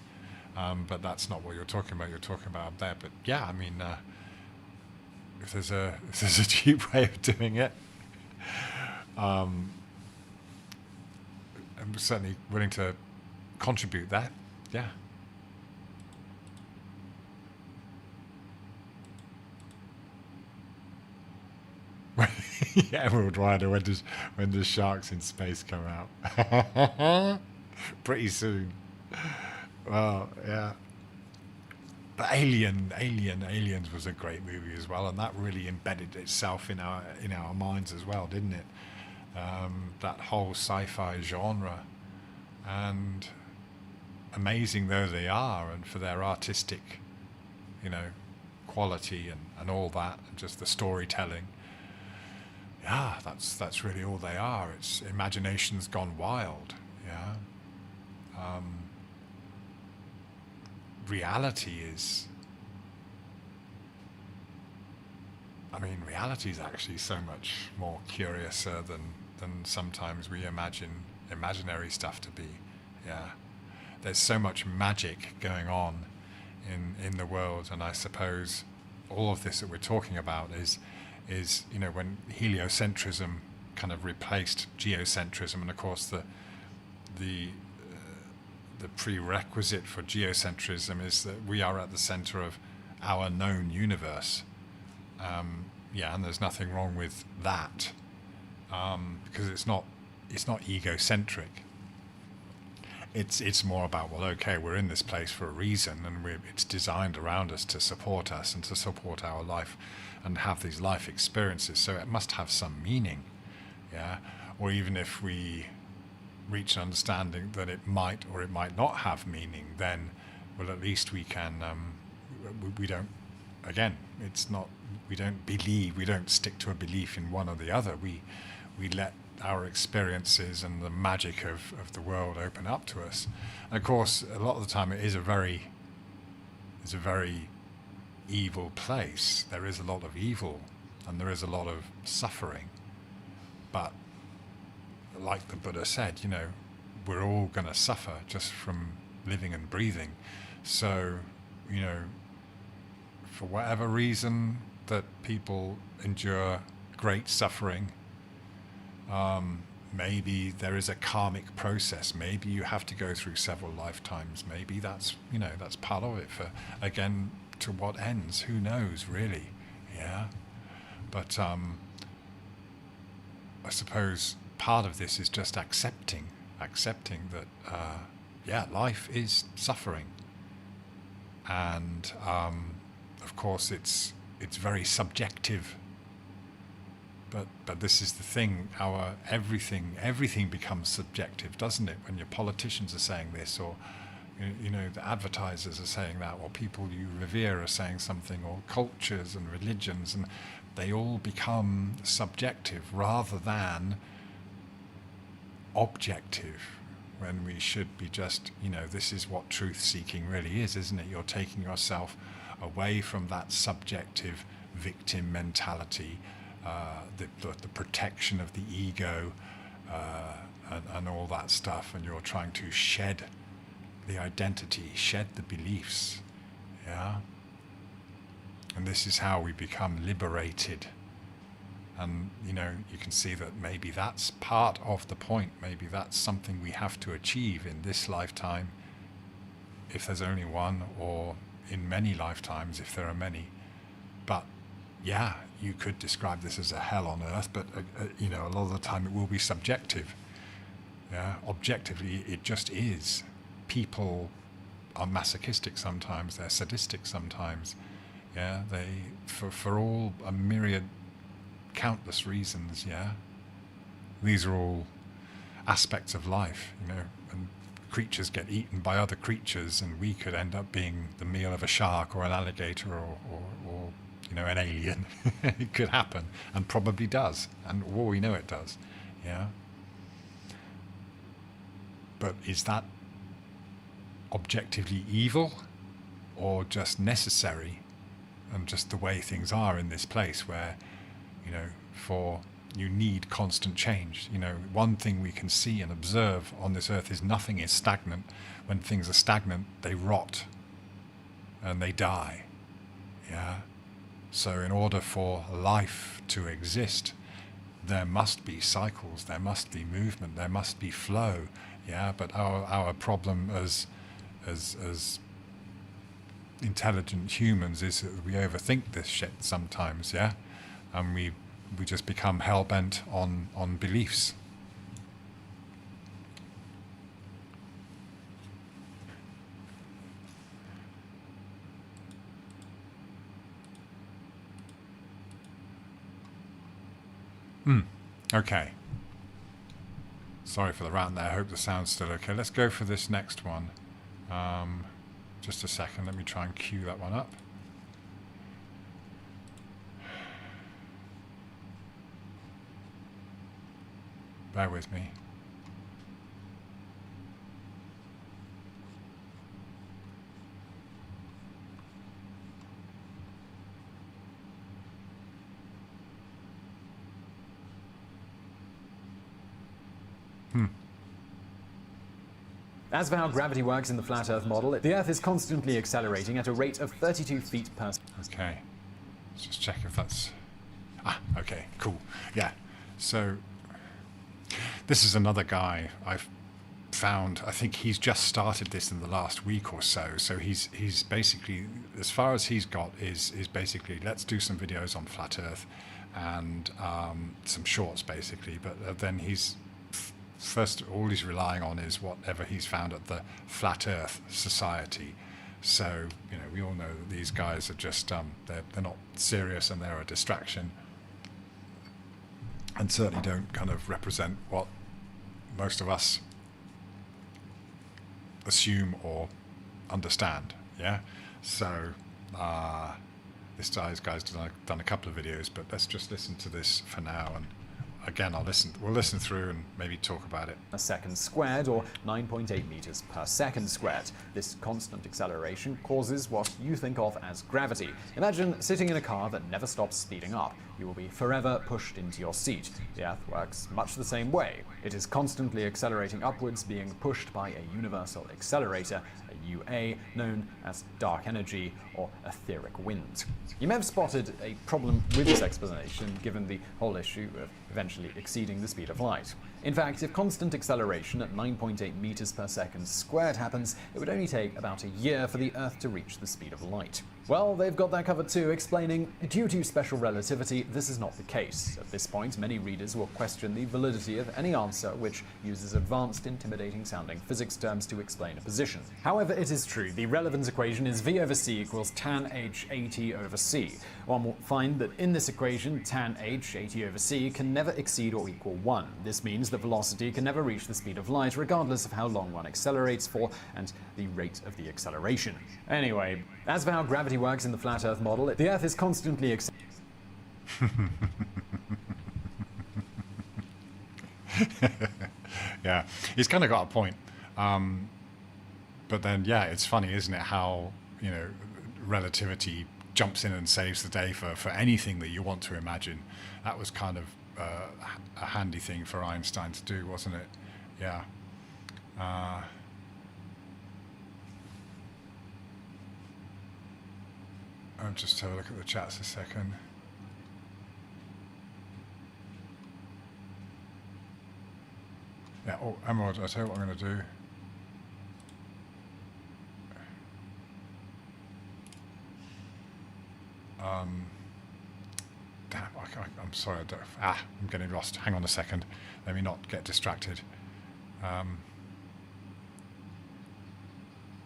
But that's not what you're talking about. You're talking about up there. But yeah, I mean, if there's a cheap way of doing it, I'm certainly willing to contribute that. Yeah. Yeah, Emerald Rider. When does Sharks in Space come out? Pretty soon. Well, yeah. But Aliens was a great movie as well, and that really embedded itself in our minds as well, didn't it? That whole sci-fi genre, and amazing though they are, and for their artistic, quality and all that, and just the storytelling. Yeah, that's really all they are. It's imagination's gone wild. Yeah. Reality is. I mean, reality is actually so much more curiouser than sometimes we imagine imaginary stuff to be. Yeah. There's so much magic going on in the world, and I suppose all of this that we're talking about is when heliocentrism kind of replaced geocentrism, and of course the prerequisite for geocentrism is that we are at the center of our known universe. Yeah, and there's nothing wrong with that, because it's not egocentric. It's more about, well, okay, we're in this place for a reason, and it's designed around us to support us and to support our life and have these life experiences, so it must have some meaning. Yeah, or even if we reach an understanding that it might or it might not have meaning, then, well, at least we can we don't, again, it's not, we don't stick to a belief in one or the other. We let our experiences and the magic of the world open up to us. And of course, a lot of the time it is a very evil place. There is a lot of evil and there is a lot of suffering. But like the Buddha said, we're all going to suffer just from living and breathing. So, for whatever reason that people endure great suffering, maybe there is a karmic process. Maybe you have to go through several lifetimes. Maybe that's, you know, that's part of it. For, again, to what ends? Who knows, really? Yeah. But I suppose part of this is just accepting that, yeah, life is suffering. And of course, it's very subjective. But this is the thing. Our everything becomes subjective, doesn't it? When your politicians are saying this, or you know, the advertisers are saying that, or people you revere are saying something, or cultures and religions, and they all become subjective rather than objective. When we should be just, you know, this is what truth-seeking really is, isn't it? You're taking yourself away from that subjective victim mentality, the protection of the ego, and all that stuff, and you're trying to shed the identity, shed the beliefs, yeah? And this is how we become liberated. And, you know, you can see that maybe that's part of the point. Maybe that's something we have to achieve in this lifetime, if there's only one, or in many lifetimes, if there are many. But, yeah, you could describe this as a hell on earth, but, you know, a lot of the time it will be subjective. Yeah, objectively, it just is. People are masochistic sometimes, they're sadistic sometimes. Yeah, they, for all a myriad, countless reasons, yeah. These are all aspects of life, you know, and creatures get eaten by other creatures, and we could end up being the meal of a shark or an alligator or you know, an alien. It could happen, and probably does, and all we know it does, yeah. But is that objectively evil, or just necessary, and just the way things are in this place where, you know, you need constant change. You know, one thing we can see and observe on this earth is nothing is stagnant. When things are stagnant, they rot and they die. Yeah. So in order for life to exist, there must be cycles, there must be movement, there must be flow. Yeah. But our problem as intelligent humans is that we overthink this shit sometimes, yeah? And we just become hell-bent on beliefs. Okay. Sorry for the rant there, I hope the sound's still okay. Let's go for this next one. Just a second, let me try and cue that one up. Bear with me. As for how gravity works in the flat Earth model, the Earth is constantly accelerating at a rate of 32 feet per second. Okay. Let's just check if that's... okay, cool. Yeah. So, this is another guy I've found. I think he's just started this in the last week or so. So he's basically, as far as he's got is basically, let's do some videos on flat Earth and some shorts basically. But then he's... First, all he's relying on is whatever he's found at the Flat Earth Society. So, you know, we all know that these guys are just, they're not serious and they're a distraction. And certainly don't kind of represent what most of us assume or understand, yeah? So, this guy's done a couple of videos, but let's just listen to this for now, and again, we'll listen through and maybe talk about it. A second squared, or 9.8 meters per second squared. This constant acceleration causes what you think of as gravity. Imagine sitting in a car that never stops speeding up. you will be forever pushed into your seat. The Earth works much the same way. It is constantly accelerating upwards, being pushed by a universal accelerator, a UA, known as dark energy or etheric wind. You may have spotted a problem with this explanation, given the whole issue of eventually exceeding the speed of light. In fact, if constant acceleration at 9.8 meters per second squared happens, it would only take about a year for the Earth to reach the speed of light. Well, they've got that covered too, explaining, due to special relativity, this is not the case. At this point, many readers will question the validity of any answer which uses advanced, intimidating-sounding physics terms to explain a position. However, it is true, the relevance equation is V over C equals tan h AT over C. One will find that in this equation, tan h AT over C can never exceed or equal 1. This means that velocity can never reach the speed of light, regardless of how long one accelerates for and the rate of the acceleration. Anyway, as for how gravity works in the flat Earth model, the Earth is constantly Yeah, he's kind of got a point. But then, yeah, it's funny, isn't it, how, you know, relativity jumps in and saves the day for anything that you want to imagine. That was kind of a handy thing for Einstein to do, wasn't it? Yeah. I'll just have a look at the chats a second. Yeah, oh, Emerald, I'll tell you what I'm going to do. Damn, I'm sorry, I'm getting lost. Hang on a second. Let me not get distracted.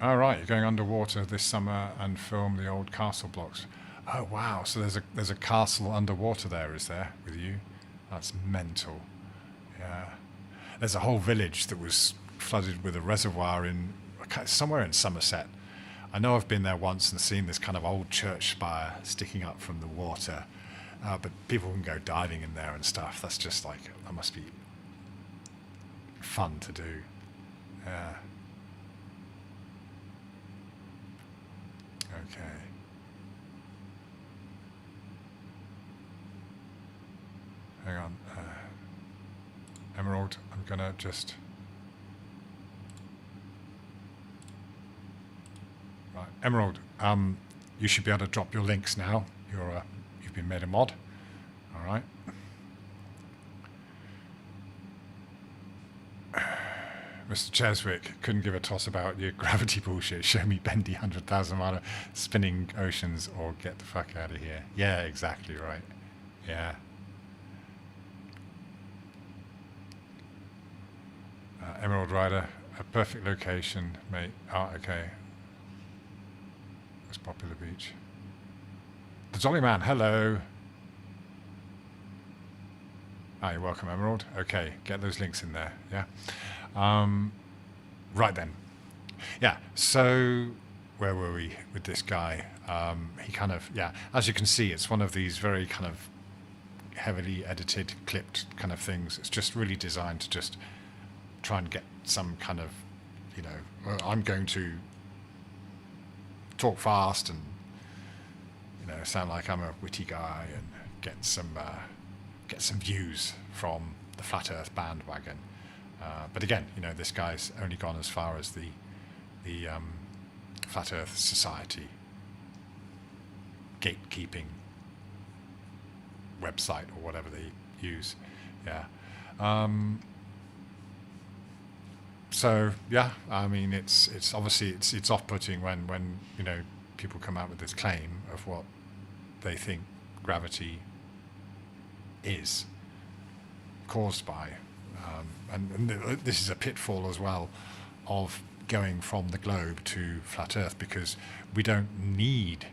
All right, you're going underwater this summer and film the old castle blocks. Oh wow! So there's a castle underwater there, is there, with you? That's mental. Yeah. There's a whole village that was flooded with a reservoir in somewhere in Somerset. I know I've been there once and seen this kind of old church spire sticking up from the water, but people can go diving in there and stuff. That's just like, that must be fun to do. Yeah. Okay. Hang on. Emerald, I'm gonna just... Right, Emerald, you should be able to drop your links now. You've been made a mod. All right. Mr. Cheswick couldn't give a toss about your gravity bullshit. Show me bendy 100,000 mile spinning oceans or get the fuck out of here. Yeah, exactly right. Yeah. Emerald Rider, a perfect location, mate. Oh, okay. What's popular beach? The Jolly Man, hello. You're welcome, Emerald. Okay, get those links in there, yeah? Right then. Yeah, so where were we with this guy? He kind of, yeah, as you can see, it's one of these very kind of heavily edited, clipped kind of things. It's just really designed to just try and get some kind of, you know, I'm going to talk fast and, you know, sound like I'm a witty guy and get some views from the Flat Earth bandwagon. But again, you know, this guy's only gone as far as the Flat Earth Society gatekeeping website or whatever they use. Yeah. So yeah, I mean, it's obviously it's off-putting when you know people come out with this claim of what they think gravity is caused by, and this is a pitfall as well of going from the globe to flat Earth, because we don't need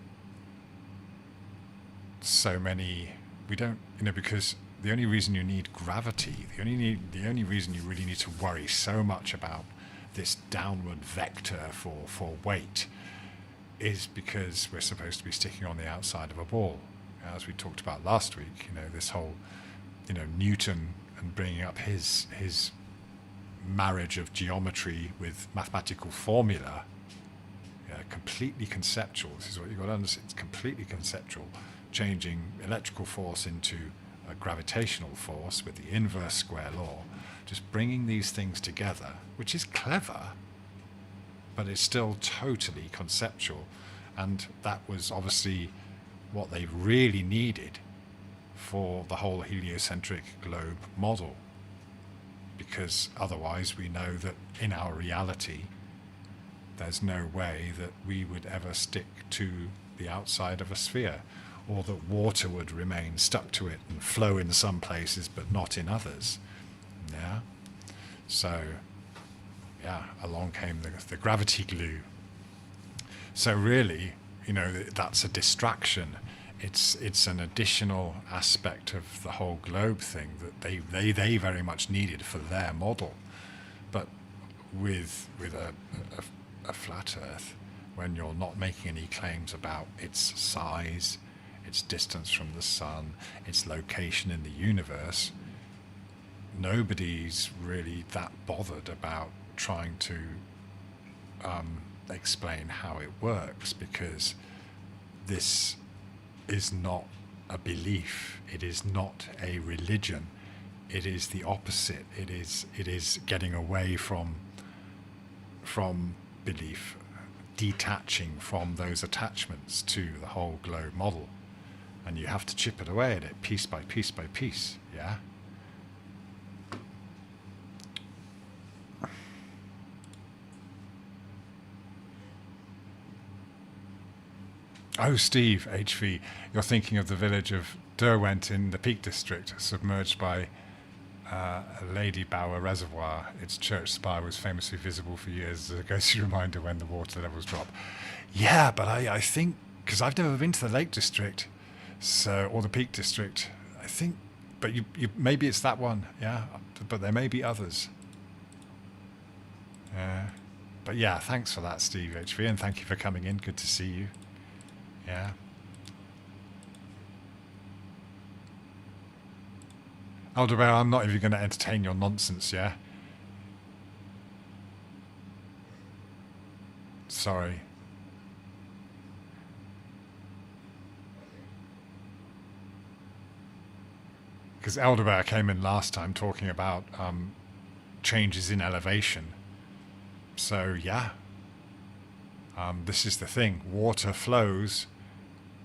so many. We don't, you know, because the only reason you need gravity, the only reason you really need to worry so much about this downward vector for weight is because we're supposed to be sticking on the outside of a ball. As we talked about last week, you know, this whole, you know, Newton and bringing up his marriage of geometry with mathematical formula, completely conceptual. This is what you've got to understand. It's completely conceptual. changing electrical force into a gravitational force with the inverse square law, just bringing these things together, which is clever, but it's still totally conceptual. And that was obviously what they really needed for the whole heliocentric globe model, because otherwise we know that in our reality there's no way that we would ever stick to the outside of a sphere, or that water would remain stuck to it and flow in some places but not in others. Yeah. So yeah, along came the gravity glue. So really, you know, that's a distraction. It's an additional aspect of the whole globe thing that they very much needed for their model. But with a flat Earth, when you're not making any claims about its size, its distance from the sun, its location in the universe, nobody's really that bothered about trying to explain how it works, because this is not a belief, it is not a religion, it is the opposite. It is getting away from belief, detaching from those attachments to the whole globe model, and you have to chip it away at it piece by piece by piece. Yeah. Oh, Steve, HV, you're thinking of the village of Derwent in the Peak District, submerged by a Lady Bower Reservoir. Its church spire was famously visible for years as a ghostly reminder when the water levels drop. Yeah, but I think, because I've never been to the Lake District, so, or the Peak District, I think, but you maybe it's that one, yeah, but there may be others. But yeah, thanks for that, Steve, HV, and thank you for coming in. Good to see you. Yeah. Aldebaran, I'm not even going to entertain your nonsense, yeah? Sorry. Because Elderbear came in last time talking about changes in elevation. So, yeah. This is the thing. Water flows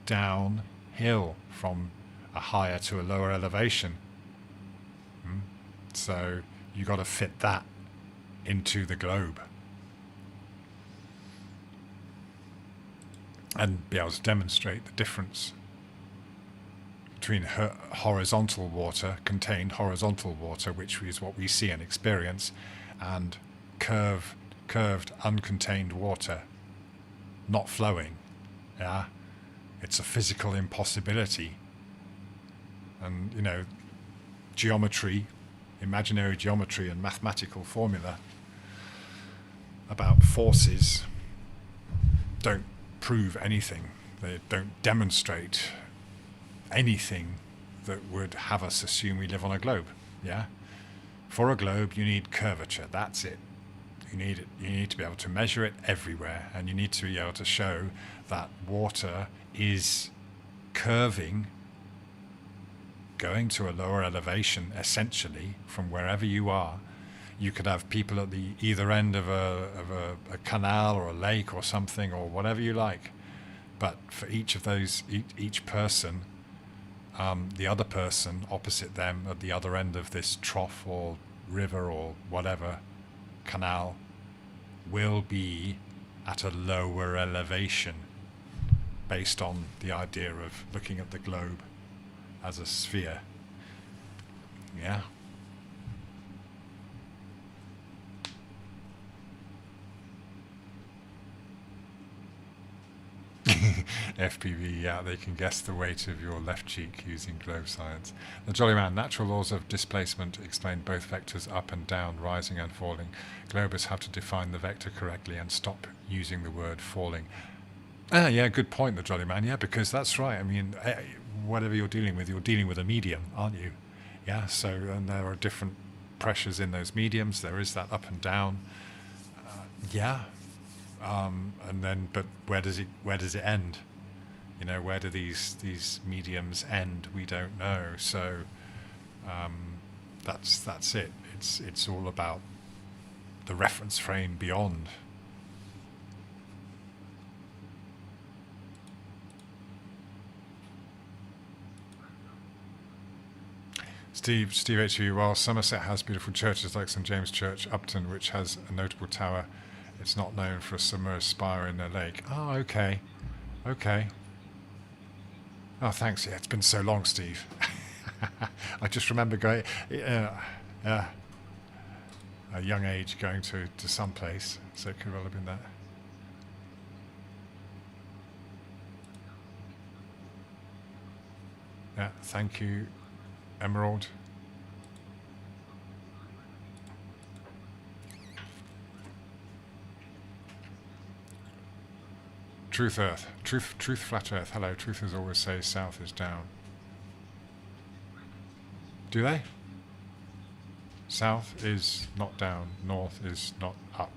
downhill from a higher to a lower elevation. So you got to fit that into the globe and be able to demonstrate the difference between horizontal water, contained horizontal water, which is what we see and experience, and curved uncontained water not flowing. Yeah, it's a physical impossibility. And you know, geometry, imaginary geometry and mathematical formula about forces don't prove anything. They don't demonstrate anything that would have us assume we live on a globe. Yeah, for a globe you need curvature. That's it. You need it. You need to be able to measure it everywhere, and you need to be able to show that water is curving, going to a lower elevation, essentially, from wherever you are. You could have people at the either end of a canal or a lake or something, or whatever you like. But for each of those, each person, the other person opposite them at the other end of this trough or river or whatever, canal, will be at a lower elevation, based on the idea of looking at the globe as a sphere. Yeah. FPV, yeah, they can guess the weight of your left cheek using globe science. The Jolly Man, natural laws of displacement explain both vectors up and down, rising and falling. Globers have to define the vector correctly and stop using the word falling. Yeah, good point, the Jolly Man, yeah, because that's right. I mean, whatever you're dealing with a medium, aren't you? Yeah, so, and there are different pressures in those mediums. There is that up and down. Yeah. And then, but where does it end? You know, where do these mediums end? We don't know. So that's it. It's all about the reference frame beyond. Steve HU, while Somerset has beautiful churches like St James Church, Upton, which has a notable tower, it's not known for a submerged spire in a lake. Oh, okay. Okay. Oh, thanks. Yeah, it's been so long, Steve. I just remember going, a young age, going to some place, so it could well have been that. Yeah, thank you, Emerald. Truth Earth. Truth Flat Earth. Hello, truthers always say south is down. Do they? South is not down, north is not up.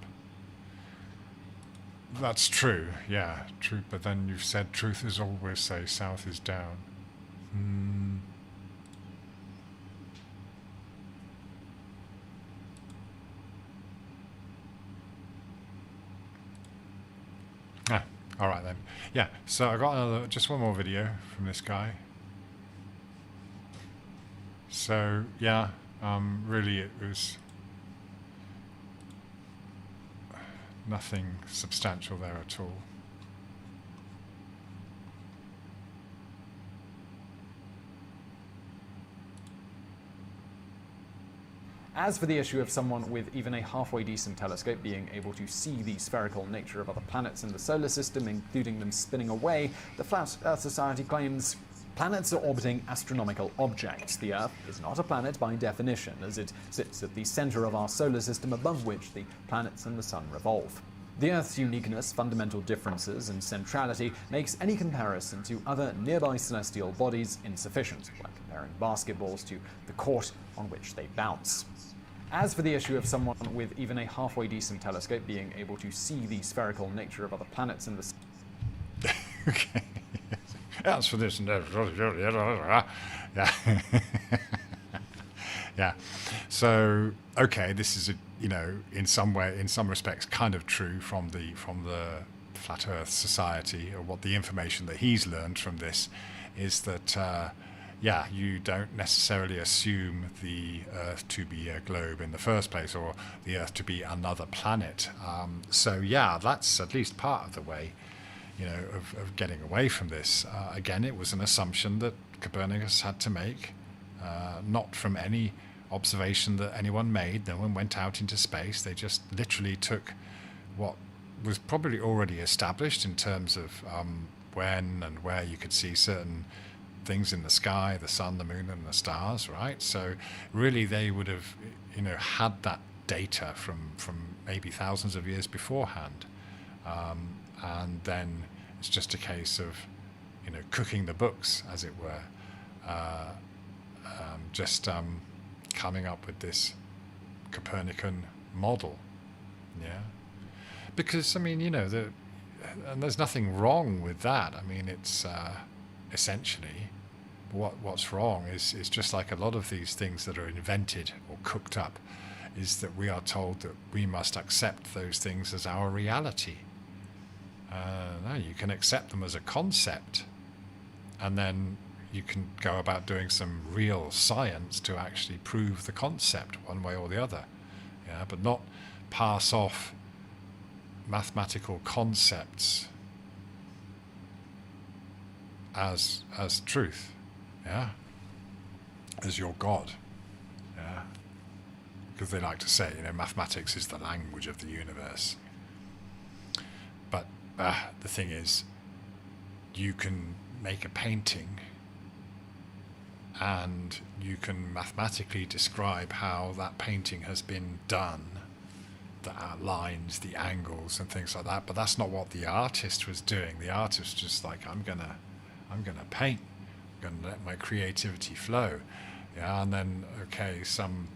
That's true, yeah, true, but then you've said truthers always say south is down. All right then. Yeah, so I got just one more video from this guy. So yeah, really it was nothing substantial there at all. As for the issue of someone with even a halfway decent telescope being able to see the spherical nature of other planets in the solar system, including them spinning away, the Flat Earth Society claims planets are orbiting astronomical objects. The Earth is not a planet by definition, as it sits at the center of our solar system above which the planets and the Sun revolve. The Earth's uniqueness, fundamental differences, and centrality makes any comparison to other nearby celestial bodies insufficient, like comparing basketballs to the court on which they bounce. As for the issue of someone with even a halfway decent telescope being able to see the spherical nature of other planets in the... Okay. As for this... Yeah. Yeah. So, okay, this is, in some way, in some respects, kind of true from the Flat Earth Society, or what the information that he's learned from this is that... yeah, you don't necessarily assume the Earth to be a globe in the first place, or the Earth to be another planet. So yeah, that's at least part of the way, of getting away from this. Again, it was an assumption that Copernicus had to make, not from any observation that anyone made. No one went out into space. They just literally took what was probably already established in terms of when and where you could see certain things in the sky, the sun, the moon, and the stars, right? So really they would have, had that data from maybe thousands of years beforehand. And then it's just a case of, cooking the books, as it were. Just coming up with this Copernican model, yeah? Because, and there's nothing wrong with that. It's essentially... What's wrong is just like a lot of these things that are invented or cooked up, is that we are told that we must accept those things as our reality. No, you can accept them as a concept, and then you can go about doing some real science to actually prove the concept one way or the other. Yeah, but not pass off mathematical concepts as truth. Yeah, as your God. Yeah, because they like to say, mathematics is the language of the universe. But the thing is, you can make a painting and you can mathematically describe how that painting has been done, the outlines, the angles and things like that, but that's not what the artist was doing. The artist was just like, I'm gonna paint. I'm going to let my creativity flow. Yeah, and then, okay, some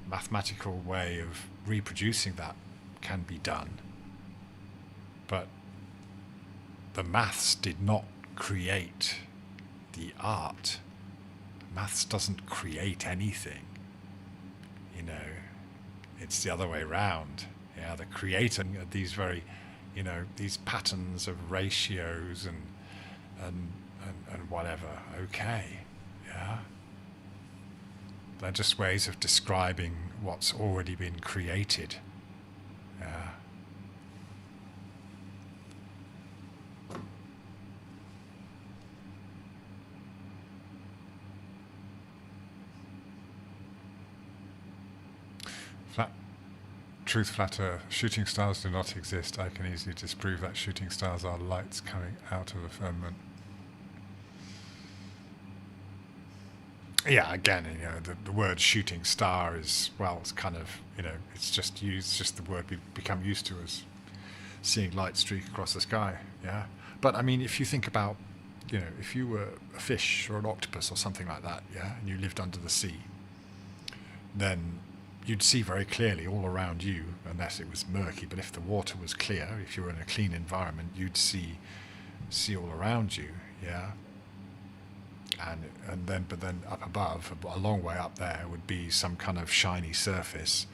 mathematical way of reproducing that can be done. But the maths did not create the art. Maths doesn't create anything. You know, it's the other way around. Yeah, the creating of these very, you know, these patterns of ratios and whatever. Okay, yeah. They're just ways of describing what's already been created. Yeah. Truth, flat earth. Shooting stars do not exist. I can easily disprove that shooting stars are lights coming out of the firmament. Yeah, again, you know, the word shooting star is, well, it's kind of, you know, it's just used, just the word we've become used to as seeing light streak across the sky, yeah? But, I mean, if you think about, you know, if you were a fish or an octopus or something like that, yeah, and you lived under the sea, then you'd see very clearly all around you, unless it was murky, but if the water was clear, if you were in a clean environment, you'd see all around you, yeah? But then up above, a long way up there, would be some kind of shiny surface,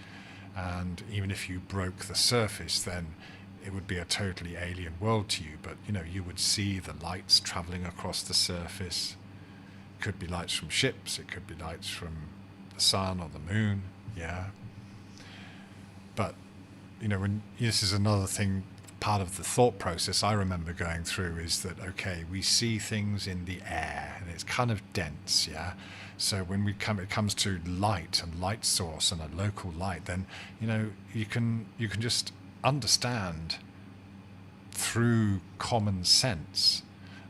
and even if you broke the surface, then it would be a totally alien world to you. But you know, you would see the lights traveling across the surface. It could be lights from ships, it could be lights from the sun or the moon, yeah. But you know, when this is another thing, part of the thought process I remember going through is that, okay, we see things in the air and it's kind of dense, yeah. So when it comes to light and light source and a local light, then you know, you can just understand through common sense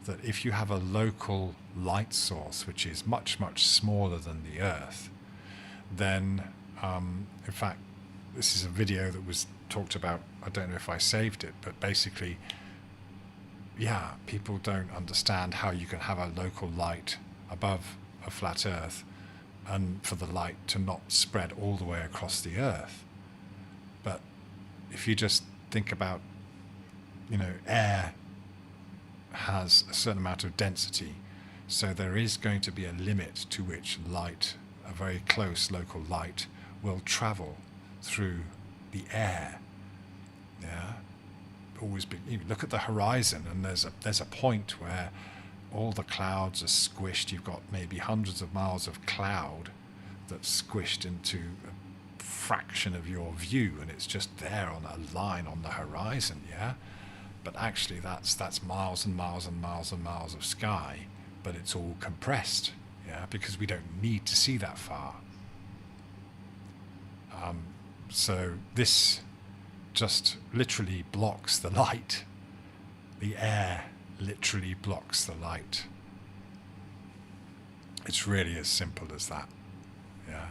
that if you have a local light source which is much, much smaller than the Earth, then in fact, this is a video that was talked about, I don't know if I saved it, but basically, yeah, people don't understand how you can have a local light above a flat Earth and for the light to not spread all the way across the Earth. But if you just think about, you know, air has a certain amount of density, so there is going to be a limit to which light, a very close local light, will travel through the air. Yeah, always be, you look at the horizon, and there's a point where all the clouds are squished. You've got maybe hundreds of miles of cloud that's squished into a fraction of your view, and it's just there on a line on the horizon. Yeah, but actually that's miles and miles and miles and miles of sky, but it's all compressed. Yeah, because we don't need to see that far. So this just literally blocks the light. The air literally blocks the light. It's really as simple as that. Yeah.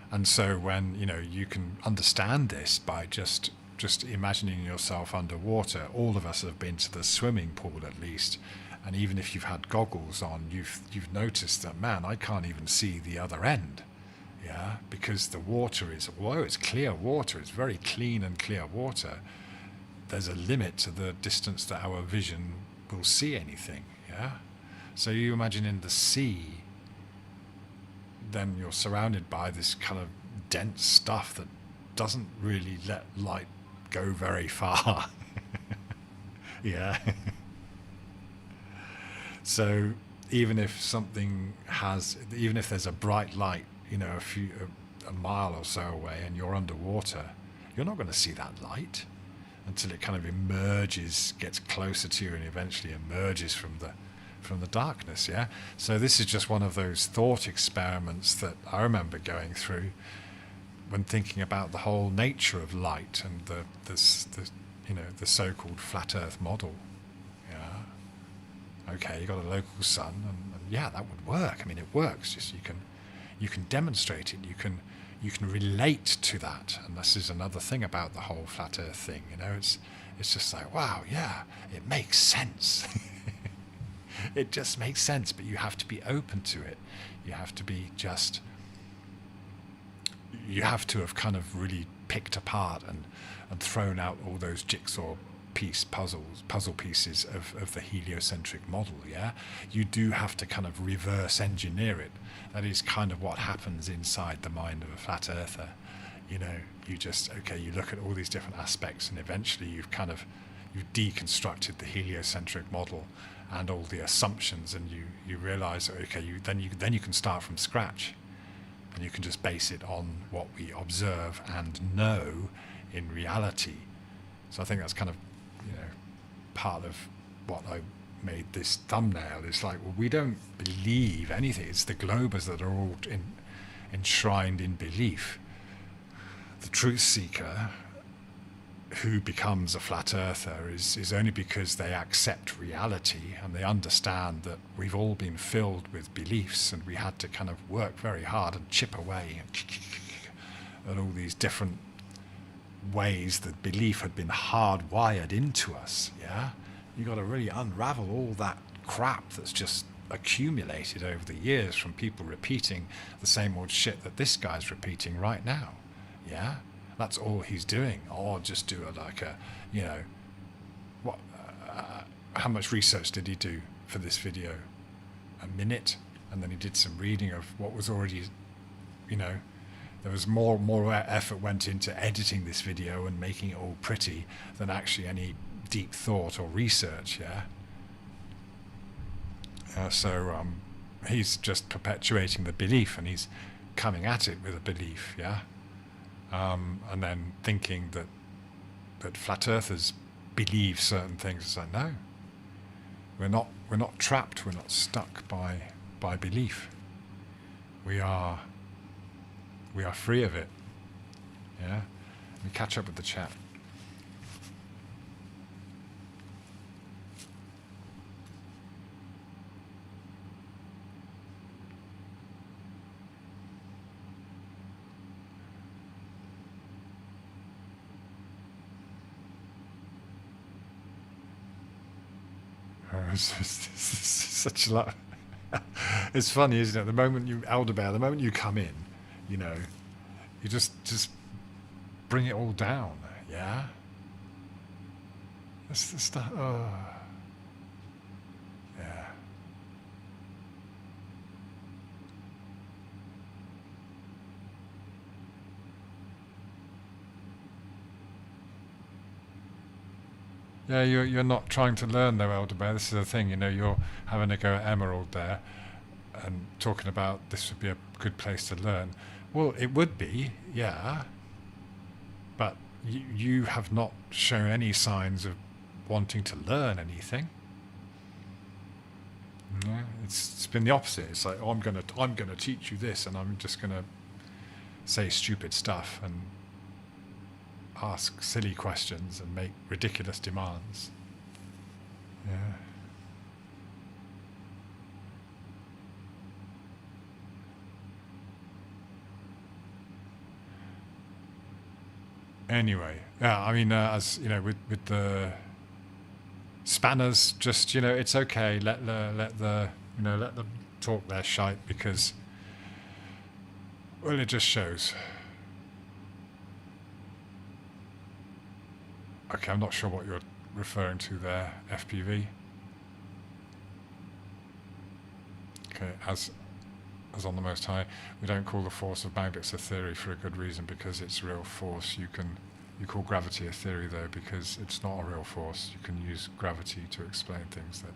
And so when, you know, you can understand this by just imagining yourself underwater. All of us have been to the swimming pool at least, and even if you've had goggles on, you've noticed that, man, I can't even see the other end. Yeah, because the water is, whoa, it's clear water, it's very clean and clear water. There's a limit to the distance that our vision will see anything, yeah? So you imagine in the sea, then you're surrounded by this kind of dense stuff that doesn't really let light go very far. Yeah. So even if there's a bright light, you know, a mile or so away, and you're underwater, you're not going to see that light until it kind of emerges, gets closer to you, and eventually emerges from the darkness. Yeah. So this is just one of those thought experiments that I remember going through when thinking about the whole nature of light and the so-called flat Earth model. Yeah. Okay, you got a local sun, and yeah, that would work. I mean, it works. Just you can demonstrate it. You can relate to that, and this is another thing about the whole flat Earth thing. You know, it's just like, wow, yeah, it makes sense. It just makes sense, but you have to be open to it. You have to have kind of really picked apart and thrown out all those jigsaw puzzle pieces of the heliocentric model. Yeah, you do have to kind of reverse engineer it. That is kind of what happens inside the mind of a flat earther. You know, you look at all these different aspects, and eventually you've deconstructed the heliocentric model and all the assumptions, and you realize, okay, then you can start from scratch, and you can just base it on what we observe and know in reality. So I think that's kind of, part of what I made this thumbnail. It's like, well, we don't believe anything. It's the globers that are all enshrined in belief. The truth seeker who becomes a flat earther is only because they accept reality and they understand that we've all been filled with beliefs, and we had to kind of work very hard and chip away at all these different ways that belief had been hardwired into us. Yeah, you got to really unravel all that crap that's just accumulated over the years from people repeating the same old shit that this guy's repeating right now. Yeah, that's all he's doing. Or just do it like how much research did he do for this video? A minute, and then he did some reading of what was already, there was more effort went into editing this video and making it all pretty than actually any deep thought or research. Yeah. So he's just perpetuating the belief, and he's coming at it with a belief. Yeah. And then thinking that flat earthers believe certain things. It's like, no, we're not trapped. We're not stuck by belief. We are free of it. Yeah. Let me catch up with the chat. Such a lot. It's funny, isn't it? The moment you come in, you just bring it all down. Yeah. That's the stuff. Oh. Yeah. Yeah, you're not trying to learn though, Elder Bear. This is the thing, you're having a go at Emerald there and talking about this would be a good place to learn. Well, it would be, yeah, but you have not shown any signs of wanting to learn anything. No, it's been the opposite. It's like, oh, I'm gonna teach you this, and I'm just gonna say stupid stuff and ask silly questions and make ridiculous demands. Yeah. Anyway, yeah, I mean, as with the spanners, just it's okay. Let them talk their shite, because, well, it just shows. Okay, I'm not sure what you're referring to there, FPV. Okay, as on the Most High, we don't call the force of magnets a theory for a good reason, because it's real force. You call gravity a theory though, because it's not a real force. You can use gravity to explain things that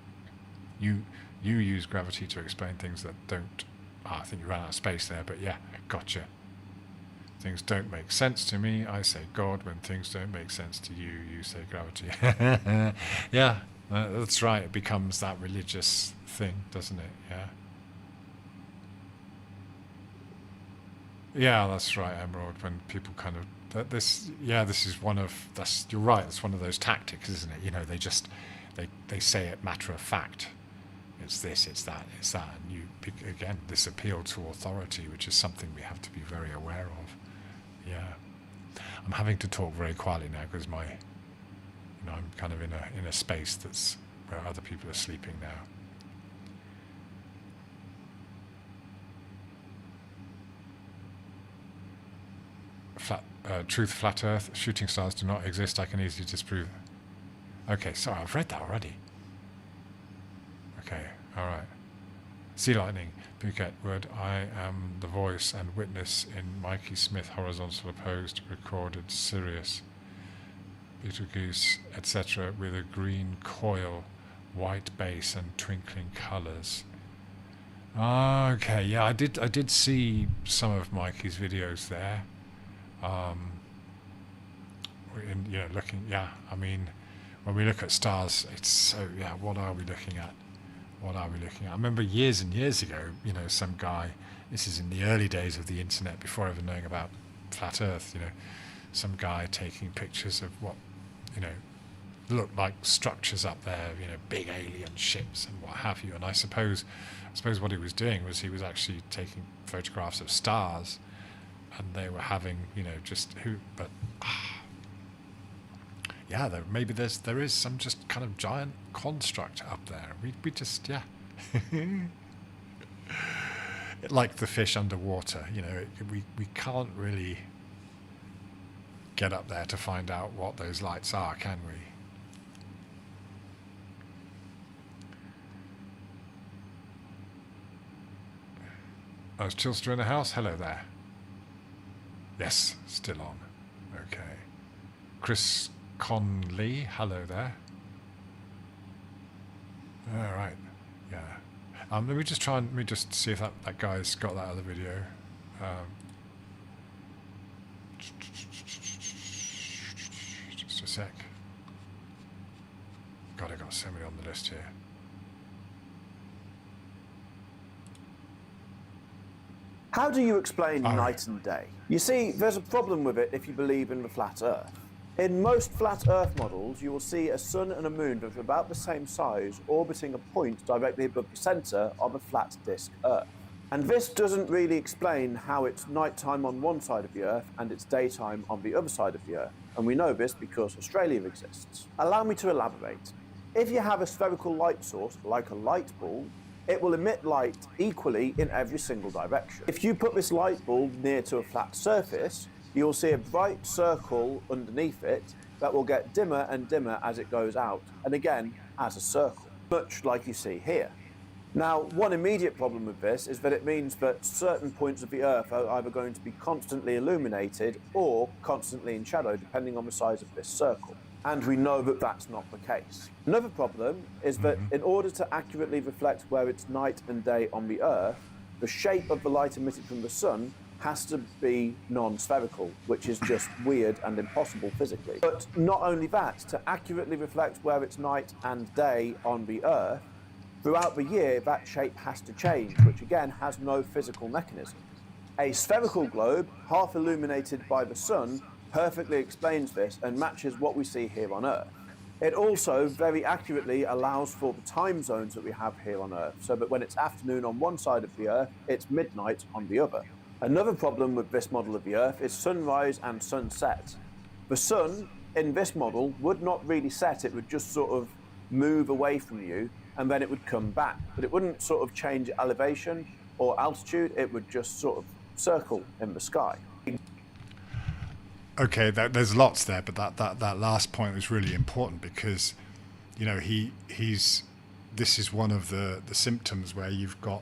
you use gravity to explain things that don't. I think you ran out of space there, but yeah, gotcha. Things don't make sense to me, I say God. When things don't make sense to you, you say gravity. Yeah, that's right. It becomes that religious thing, doesn't it? Yeah, that's right, Emerald. When people kind of this is one of you're right. It's one of those tactics, isn't it? They say it matter of fact. It's this, it's that, and you again this appeal to authority, which is something we have to be very aware of. Yeah, I'm having to talk very quietly now because I'm kind of in a space that's where other people are sleeping now. Truth, flat Earth, shooting stars do not exist. I can easily disprove. Okay, sorry, I've read that already. Okay, all right. Sea Lightning, Phuket Wood. I am the voice and witness in Mikey Smith horizontal opposed recorded Sirius, Betelgeuse, etc. with a green coil, white base and twinkling colours. Okay, yeah, I did see some of Mikey's videos there. Looking, yeah, I mean, when we look at stars, it's so, yeah, what are we looking at? What are we looking at? I remember years and years ago, some guy, this is in the early days of the internet, before ever knowing about flat Earth, some guy taking pictures of what, looked like structures up there, big alien ships and what have you. And I suppose what he was doing was he was actually taking photographs of stars, and they were having, yeah, maybe there is some just kind of giant construct up there. We just, yeah. Like the fish underwater, we can't really get up there to find out what those lights are, can we? Oh, is Chilster in the house? Hello there. Yes, still on. Okay. Chris Conley, hello there. All right, yeah. Let me just see if that guy's got that other video. Just a sec. God, I got so many on the list here. How do you explain night and day? You see, there's a problem with it if you believe in the flat Earth. In most flat Earth models, you will see a sun and a moon of about the same size orbiting a point directly above the centre of a flat disk Earth. And this doesn't really explain how it's nighttime on one side of the Earth and it's daytime on the other side of the Earth. And we know this because Australia exists. Allow me to elaborate. If you have a spherical light source, like a light bulb, it will emit light equally in every single direction. If you put this light bulb near to a flat surface, you'll see a bright circle underneath it that will get dimmer and dimmer as it goes out, and again, as a circle, much like you see here. Now, one immediate problem with this is that it means that certain points of the Earth are either going to be constantly illuminated or constantly in shadow, depending on the size of this circle. And we know that that's not the case. Another problem is that in order to accurately reflect where it's night and day on the Earth, the shape of the light emitted from the sun has to be non-spherical, which is just weird and impossible physically. But not only that, to accurately reflect where it's night and day on the Earth, throughout the year that shape has to change, which again has no physical mechanism. A spherical globe, half illuminated by the sun, perfectly explains this and matches what we see here on Earth. It also very accurately allows for the time zones that we have here on Earth, so that when it's afternoon on one side of the Earth, it's midnight on the other. Another problem with this model of the Earth is sunrise and sunset. The sun, in this model, would not really set, it would just sort of move away from you and then it would come back. But it wouldn't sort of change elevation or altitude, it would just sort of circle in the sky. Okay, there's lots there, but that last point was really important because, this is one of the symptoms where we've got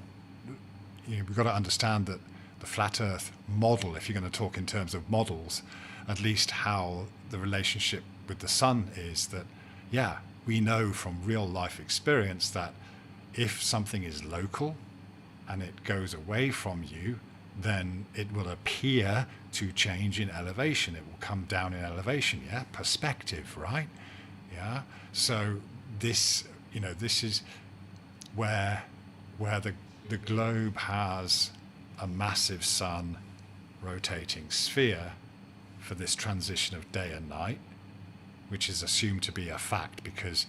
to understand that the flat Earth model, if you're going to talk in terms of models, at least how the relationship with the sun is that, yeah, we know from real life experience that if something is local and it goes away from you, then it will appear to change in elevation. It will come down in elevation, yeah? Perspective, right? Yeah. So this is where the globe has a massive sun rotating sphere for this transition of day and night, which is assumed to be a fact because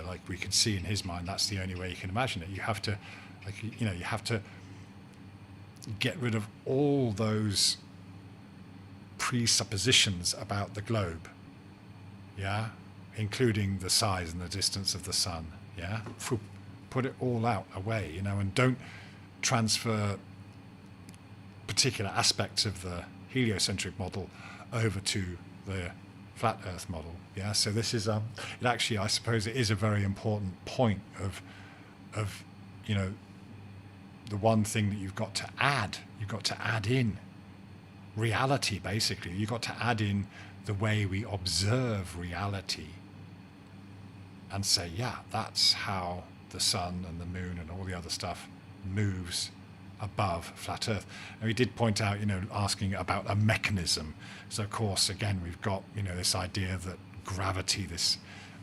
like we can see in his mind, that's the only way you can imagine it. You have to get rid of all those presuppositions about the globe, yeah, including the size and the distance of the sun, yeah. Put it all out away, and don't transfer particular aspects of the heliocentric model over to the flat Earth model. Yeah, so this is it actually, I suppose, it is a very important point of you know, the one thing that you've got to add in reality. Basically, you've got to add in the way we observe reality, and say, yeah, that's how the sun and the moon and all the other stuff moves above flat Earth. And we did point out, asking about a mechanism. So of course, again, we've got, this idea that gravity, this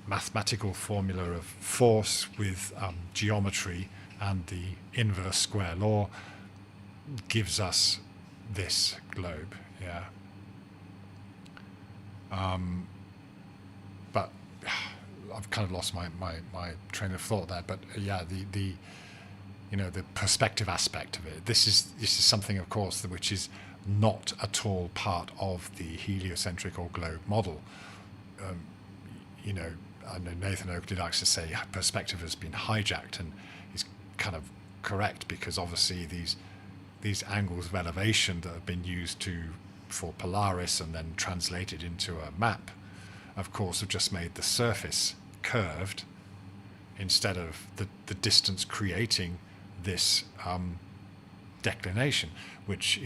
mathematical formula of force with geometry and the inverse square law gives us this globe. Yeah. But I've kind of lost my train of thought there. But yeah, the perspective aspect of it. This is something, of course, which is not at all part of the heliocentric or globe model. I know Nathan Oak did actually say perspective has been hijacked, and he's kind of correct, because obviously these angles of elevation that have been used for Polaris and then translated into a map, of course, have just made the surface curved instead of the distance creating this declination, which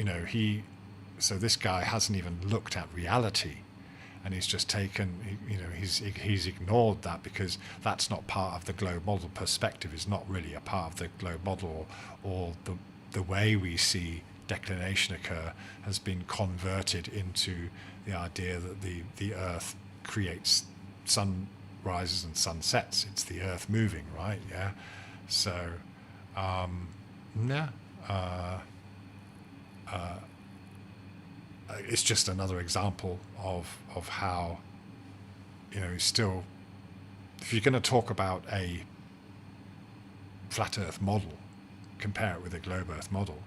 so this guy hasn't even looked at reality, and he's just taken, he's ignored that, because that's not part of the globe model. Perspective is not really a part of the globe model, or the way we see declination occur has been converted into the idea that the Earth creates sunrises and sunsets. It's the Earth moving, right? Yeah. So it's just another example of how, still, if you're going to talk about a flat Earth model, compare it with a globe Earth model,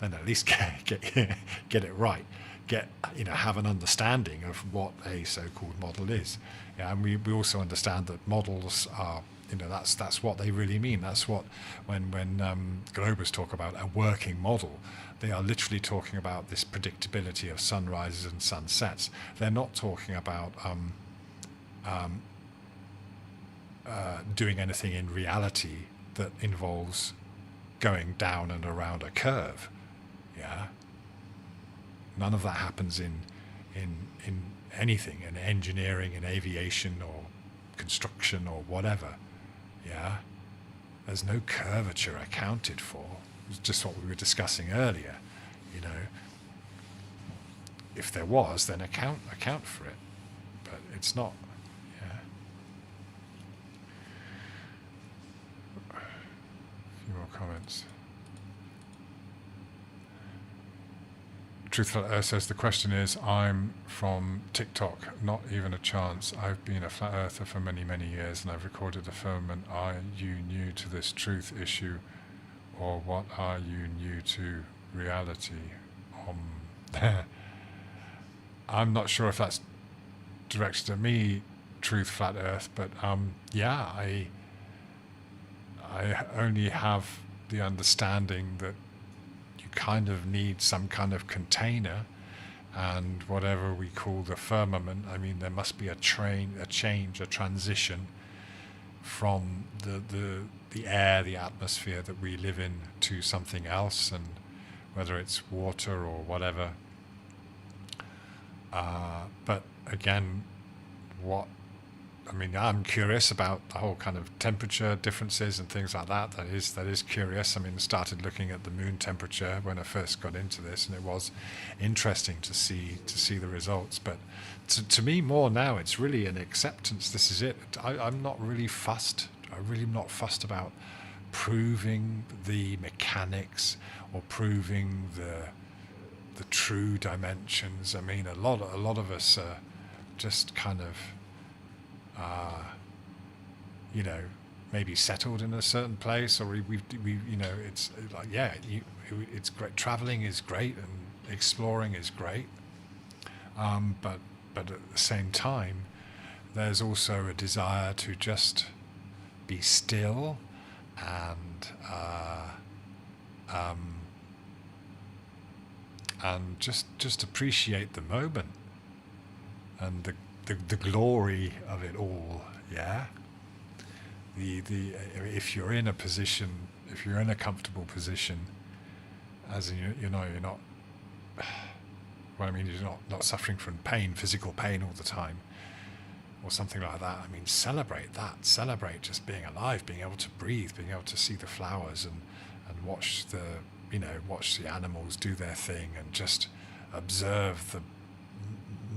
then at least get it right. Have an understanding of what a so-called model is. Yeah, and we also understand that models are, that's what they really mean. That's what, when globers talk about a working model, they are literally talking about this predictability of sunrises and sunsets. They're not talking about doing anything in reality that involves going down and around a curve. Yeah. None of that happens in anything, in engineering, in aviation, or construction, or whatever. Yeah. There's no curvature accounted for. It's just what we were discussing earlier. If there was, then account for it. But it's not. Yeah. A few more comments. Truthful Earth says, the question is, I'm from TikTok, not even a chance. I've been a flat earther for many, many years, and I've recorded the firmament. Are you new to this truth issue, or what are you new to reality? I'm not sure if that's directed at me, Truth Flat Earth, but yeah, I only have the understanding that kind of need some kind of container, and whatever we call the firmament, I mean, there must be a change, a transition from the air, the atmosphere that we live in, to something else, and whether it's water or whatever. But again, I'm curious about the whole kind of temperature differences and things like that. That is curious. I mean, I started looking at the moon temperature when I first got into this, and it was interesting to see the results. But to me, more now, it's really an acceptance. This is it. I'm not really fussed. I'm really not fussed about proving the mechanics or proving the true dimensions. I mean, a lot of us are just kind of maybe settled in a certain place, or we it's like, yeah, it's great. Traveling is great, and exploring is great, but at the same time, there's also a desire to just be still and just appreciate the moment and the glory of it all. Yeah. If you're in a position, if you're in a comfortable position, as in, you're not. Well, I mean, you're not suffering from pain, physical pain all the time, or something like that. I mean, celebrate that. Celebrate just being alive, being able to breathe, being able to see the flowers and watch watch the animals do their thing, and just observe the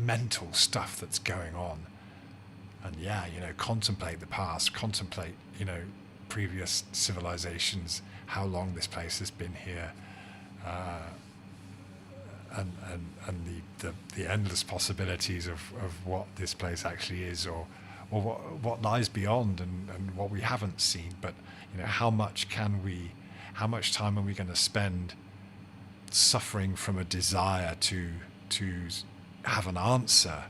mental stuff that's going on. And contemplate the past, contemplate, previous civilizations, how long this place has been here, and the endless possibilities of what this place actually is, or what lies beyond, and what we haven't seen. But how much time are we going to spend suffering from a desire to have an answer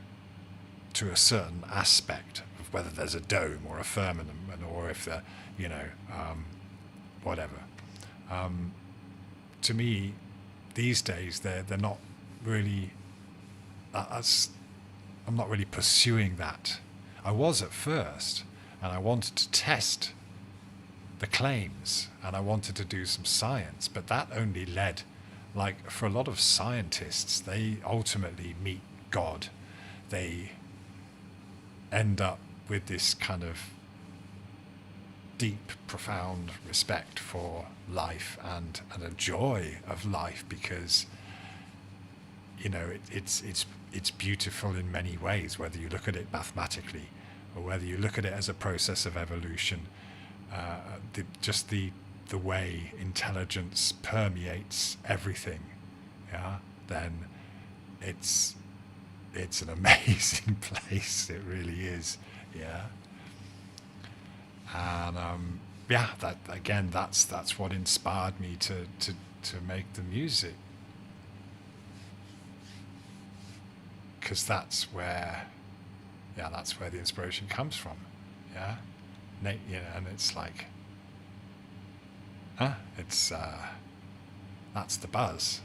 to a certain aspect of whether there's a dome or a firmament, or if the whatever. To me, these days they're not really. I'm not really pursuing that. I was at first, and I wanted to test the claims, and I wanted to do some science, but that only led, like for a lot of scientists, they ultimately meet God. They end up with this kind of deep, profound respect for life and a joy of life, because it's beautiful in many ways, whether you look at it mathematically or whether you look at it as a process of evolution. The way intelligence permeates everything, then it's an amazing place. It really is, And that's what inspired me to make the music, because that's where the inspiration comes from, and it's like, it's that's the buzz,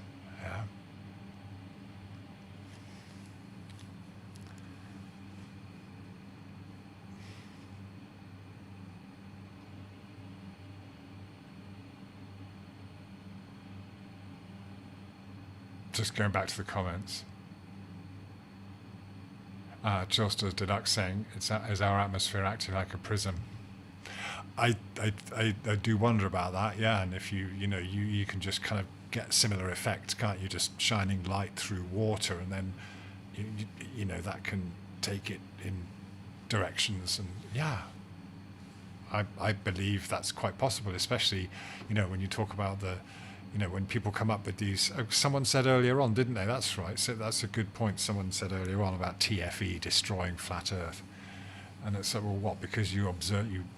Just going back to the comments. Josta Deduct saying, is our atmosphere acting like a prism? I do wonder about that, and if you can just kind of get similar effects, can't you? Just shining light through water, and then that can take it in directions, and I believe that's quite possible, especially when you talk about the when people come up with these. Someone said earlier on, didn't they? That's right. So that's a good point. Someone said earlier on about TFE destroying flat Earth. And it's like, well, what? Because you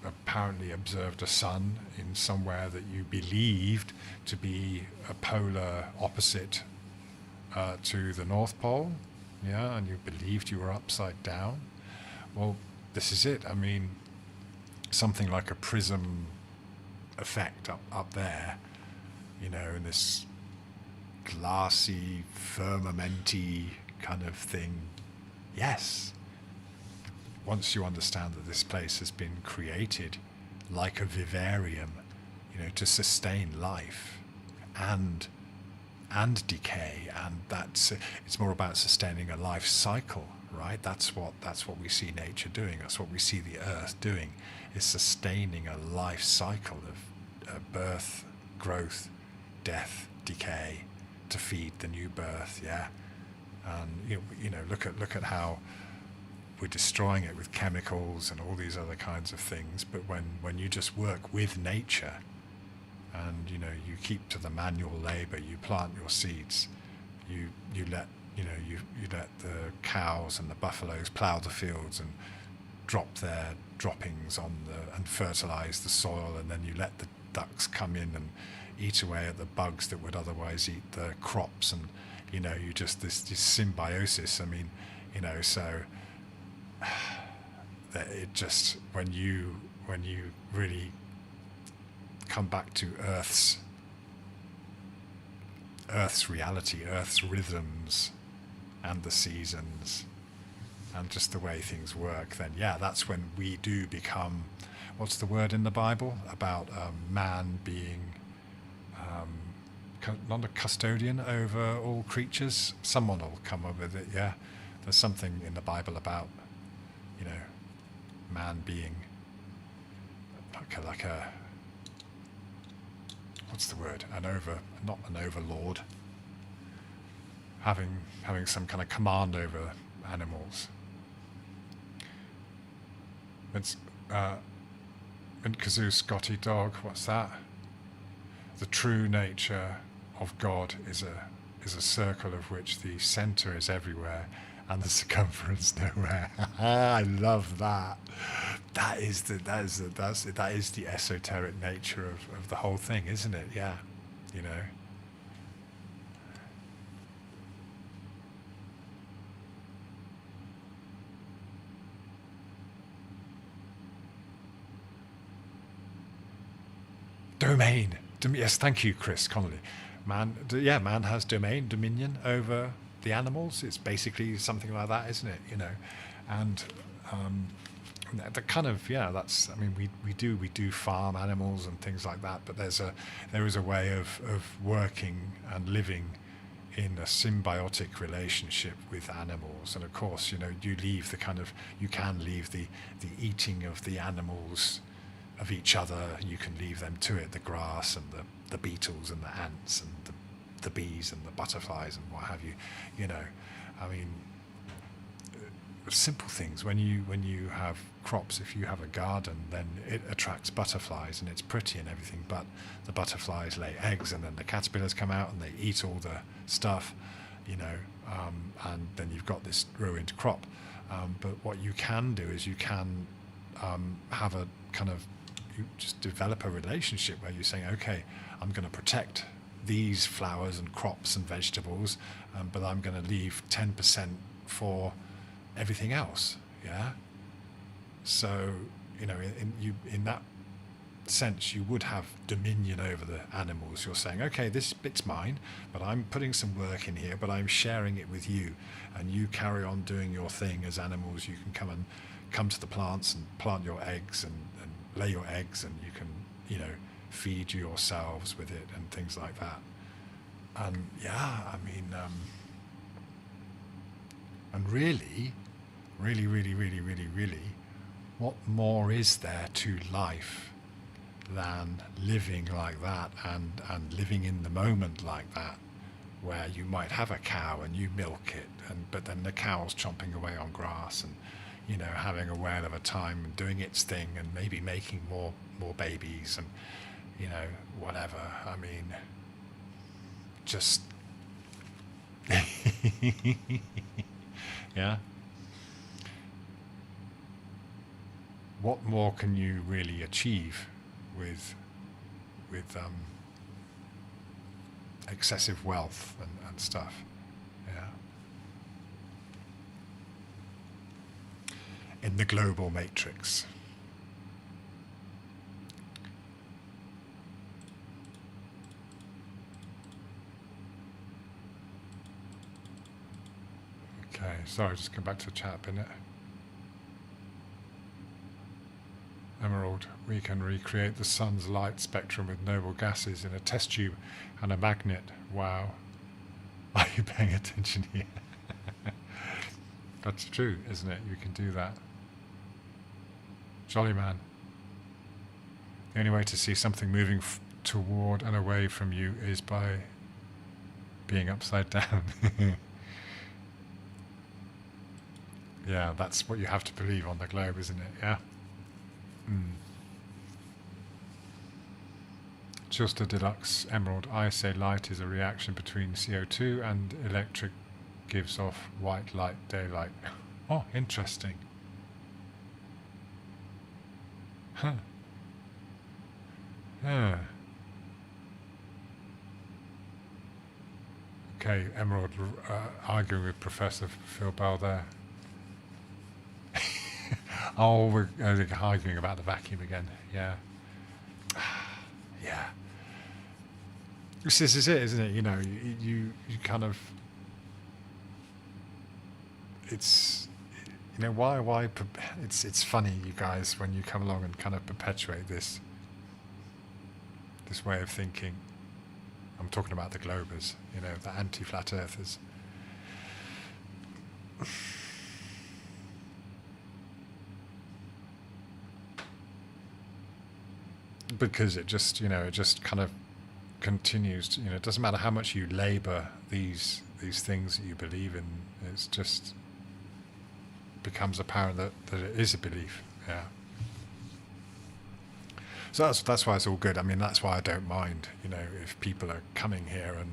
apparently observed a sun in somewhere that you believed to be a polar opposite to the North Pole, and you believed you were upside down. Well, this is it. I mean, something like a prism effect up there, in this glassy, firmamenty kind of thing. Yes. Once you understand that this place has been created like a vivarium, to sustain life and decay, and it's more about sustaining a life cycle, right? That's what we see nature doing. That's what we see the Earth doing, is sustaining a life cycle of birth, growth, death, decay, to feed the new birth. And look at how we're destroying it with chemicals and all these other kinds of things. But when you just work with nature, and you keep to the manual labor, you plant your seeds, you let the cows and the buffaloes plow the fields and drop their droppings and fertilize the soil, and then you let the ducks come in and eat away at the bugs that would otherwise eat the crops, and you just this symbiosis. I mean, so that it just, when you really come back to Earth's reality, Earth's rhythms and the seasons, and just the way things work, then yeah, that's when we do become, what's the word in the Bible about man being not a custodian over all creatures? Someone will come up with it. Yeah, there's something in the Bible about, you know, man being like a what's the word? Not an overlord. Having some kind of command over animals. It's in Kazoo Scotty Dog. What's that? The true nature of God is a circle of which the center is everywhere and the circumference nowhere. I love that. That is the esoteric nature of the whole thing, isn't it? Yeah, you know. Domain. Yes, thank you, Chris Connolly. Man has dominion over the animals. It's basically something like that, isn't it? You know, and the kind of, yeah, that's, I mean, we do farm animals and things like that, but there is a way of working and living in a symbiotic relationship with animals. And of course, you know, you can leave the eating of the animals of each other. You can leave them to it, the grass and the beetles and the ants and the bees and the butterflies and what have you. You know, I mean, simple things. When you have crops, if you have a garden, then it attracts butterflies and it's pretty and everything, but the butterflies lay eggs and then the caterpillars come out and they eat all the stuff, you know, and then you've got this ruined crop. But what you can do is you can have a kind of, you just develop a relationship where you're saying, okay, I'm going to protect these flowers and crops and vegetables, but I'm going to leave 10% for everything else. Yeah. So, you know, in that sense, you would have dominion over the animals. You're saying, okay, this bit's mine, but I'm putting some work in here, but I'm sharing it with you, and you carry on doing your thing as animals. You can come to the plants and plant your eggs and lay your eggs, and you can, you know, feed yourselves with it and things like that. And yeah, I mean, and really, what more is there to life than living like that and living in the moment like that, where you might have a cow and you milk it, but then the cow's chomping away on grass and, you know, having a whale of a time and doing its thing and maybe making more babies and, you know, whatever. I mean, just yeah. What more can you really achieve with excessive wealth and stuff? Yeah. In the global matrix. Okay, sorry, just come back to the chat a minute. Emerald, we can recreate the sun's light spectrum with noble gases in a test tube and a magnet. Wow. Are you paying attention here? That's true, isn't it? You can do that. Jolly man. The only way to see something moving toward and away from you is by being upside down. Yeah, that's what you have to believe on the globe, isn't it? Yeah. Just a deluxe emerald. I say light is a reaction between CO2 and electric, gives off white light, daylight. Oh, interesting. Huh. Yeah. Okay, Emerald arguing with Professor Phil Bell there. Oh, we're arguing about the vacuum again. Yeah. Yeah. This is it, isn't it? You know, you kind of, it's, you know, it's funny, you guys, when you come along and kind of perpetuate this way of thinking. I'm talking about the globers, you know, the anti-flat earthers. Because it just, you know, it just kind of continues to, you know, it doesn't matter how much you labor these things that you believe in, it's just becomes apparent that it is a belief. Yeah. So that's why it's all good. I mean, that's why I don't mind, you know, if people are coming here and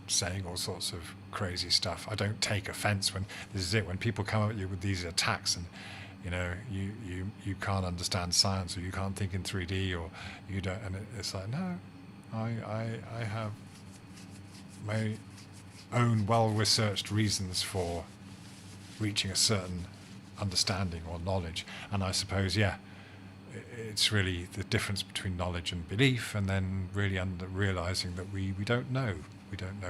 saying all sorts of crazy stuff. I don't take offense when this is it. When people come at you with these attacks and, you know, you can't understand science, or you can't think in 3D, or you don't, and it's like, no, I have my own well-researched reasons for reaching a certain understanding or knowledge, and I suppose, yeah, it's really the difference between knowledge and belief, and then really realizing that we don't know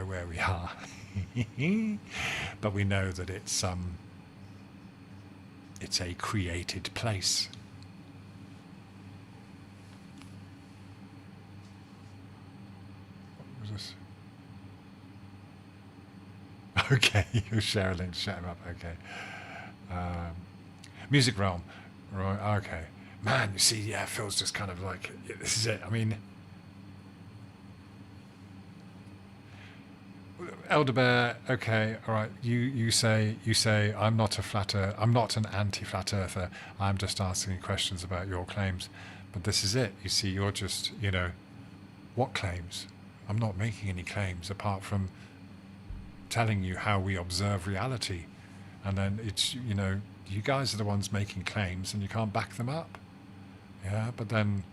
where we are, but we know that it's a created place. What was this? Okay, you share a link, shut him up. Okay. Music realm, right? Okay. Man, you see, yeah, Phil's just kind of like, this is it. I mean, Elder Bear, okay, all right. You say I'm not an anti-flat earther. I'm just asking questions about your claims. But this is it. You see, you're just, you know, what claims? I'm not making any claims apart from telling you how we observe reality. And then it's, you know, you guys are the ones making claims and you can't back them up. Yeah, but then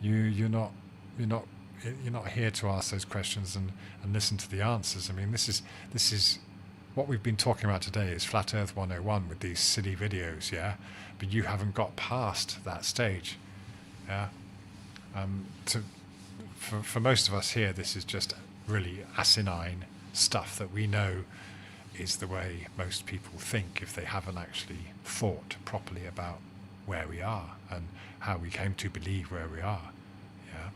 you're not here to ask those questions and listen to the answers. I mean, this is what we've been talking about today is Flat Earth 101 with these silly videos, yeah? But you haven't got past that stage, yeah? For most of us here, this is just really asinine stuff that we know is the way most people think if they haven't actually thought properly about where we are and how we came to believe where we are. Yeah.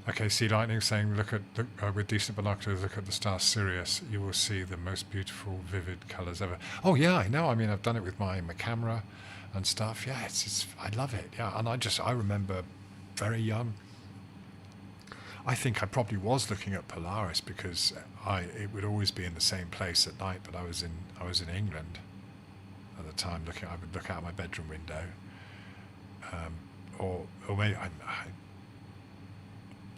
Okay, Sea Lightning saying, look with decent binoculars, look at the star Sirius. You will see the most beautiful, vivid colours ever. Oh yeah, I know. I mean, I've done it with my camera and stuff. Yeah, it's I love it. Yeah, and I remember very young. I think I probably was looking at Polaris because it would always be in the same place at night. But I was in England at the time. I would look out my bedroom window, or maybe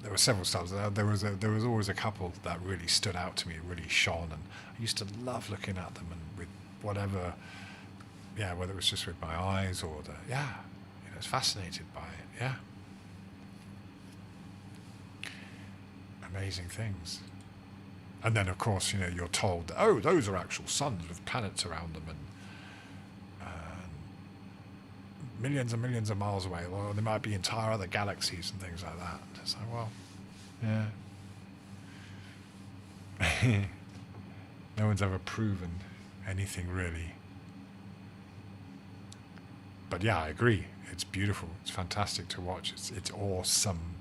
there were several stars. There was always a couple that really stood out to me, really shone, and I used to love looking at them and with whatever, yeah, whether it was just with my eyes or I was fascinated by it. Yeah. Amazing things. And then of course, you know, you're told that, oh, those are actual suns with planets around them and millions and millions of miles away, or there might be entire other galaxies and things like that. It's like, well, yeah. No one's ever proven anything really. But yeah, I agree. It's beautiful. It's fantastic to watch. It's awesome.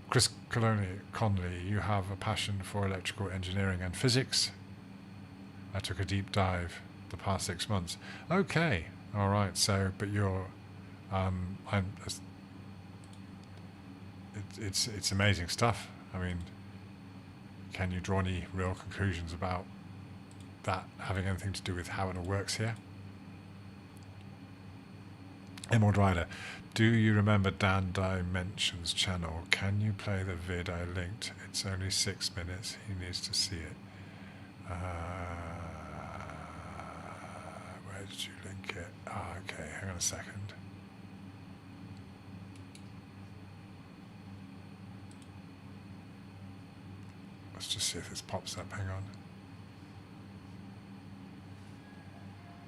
Chris Conley, you have a passion for electrical engineering and physics. I took a deep dive the past 6 months. Okay, all right. So, but you're, it's amazing stuff. I mean, can you draw any real conclusions about that having anything to do with how it all works here? Emerald Rider, do you remember Dan Dimension's channel? Can you play the vid I linked? It's only 6 minutes. He needs to see it. Where did you link it? Okay, hang on a second. Let's just see if this pops up. Hang on.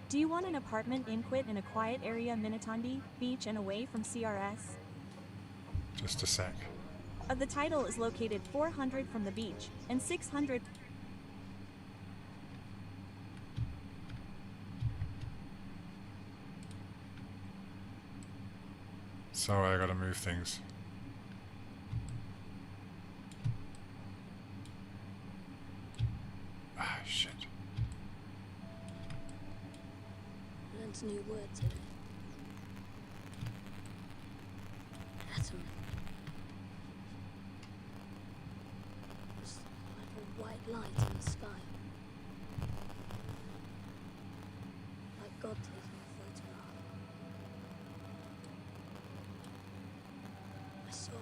Do you want an apartment in Quit in a quiet area, Minatondi Beach, and away from CRS? Just a sec. of the title is located 400 from the beach and 600. Sorry, I gotta move things. Ah, shit. Learned a new word today. Atom. It's like a white light in the sky. Like God taking a photograph. I saw it.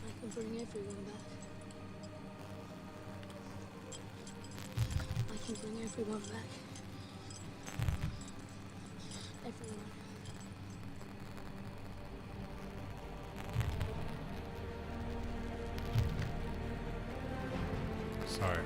I can bring everyone back. I can bring everyone back. Everyone. Sorry.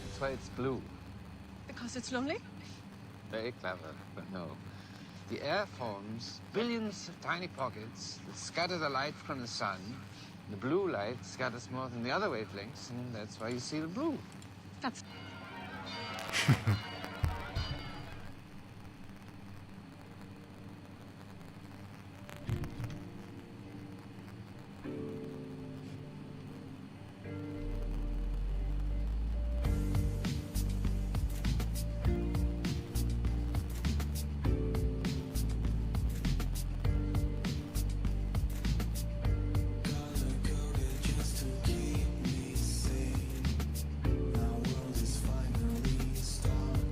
That's why it's blue. Because it's lonely? Very clever, but no. The air forms billions of tiny pockets that scatter the light from the sun. The blue light scatters more than the other wavelengths, and that's why you see the blue. That's... Just to keep me sane. My world is finally starting.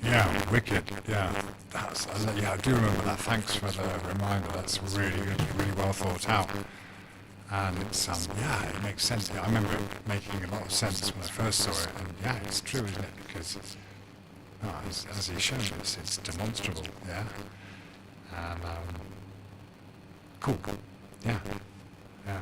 Yeah, wicked. Yeah, I do remember that. Thanks for the reminder. That's really good, really well thought out. And it's yeah, it makes sense. I remember it making a lot of sense when I first saw it. And yeah, it's true, isn't it? Because as he's shown us, it's demonstrable. Yeah. And cool. Yeah. Yeah.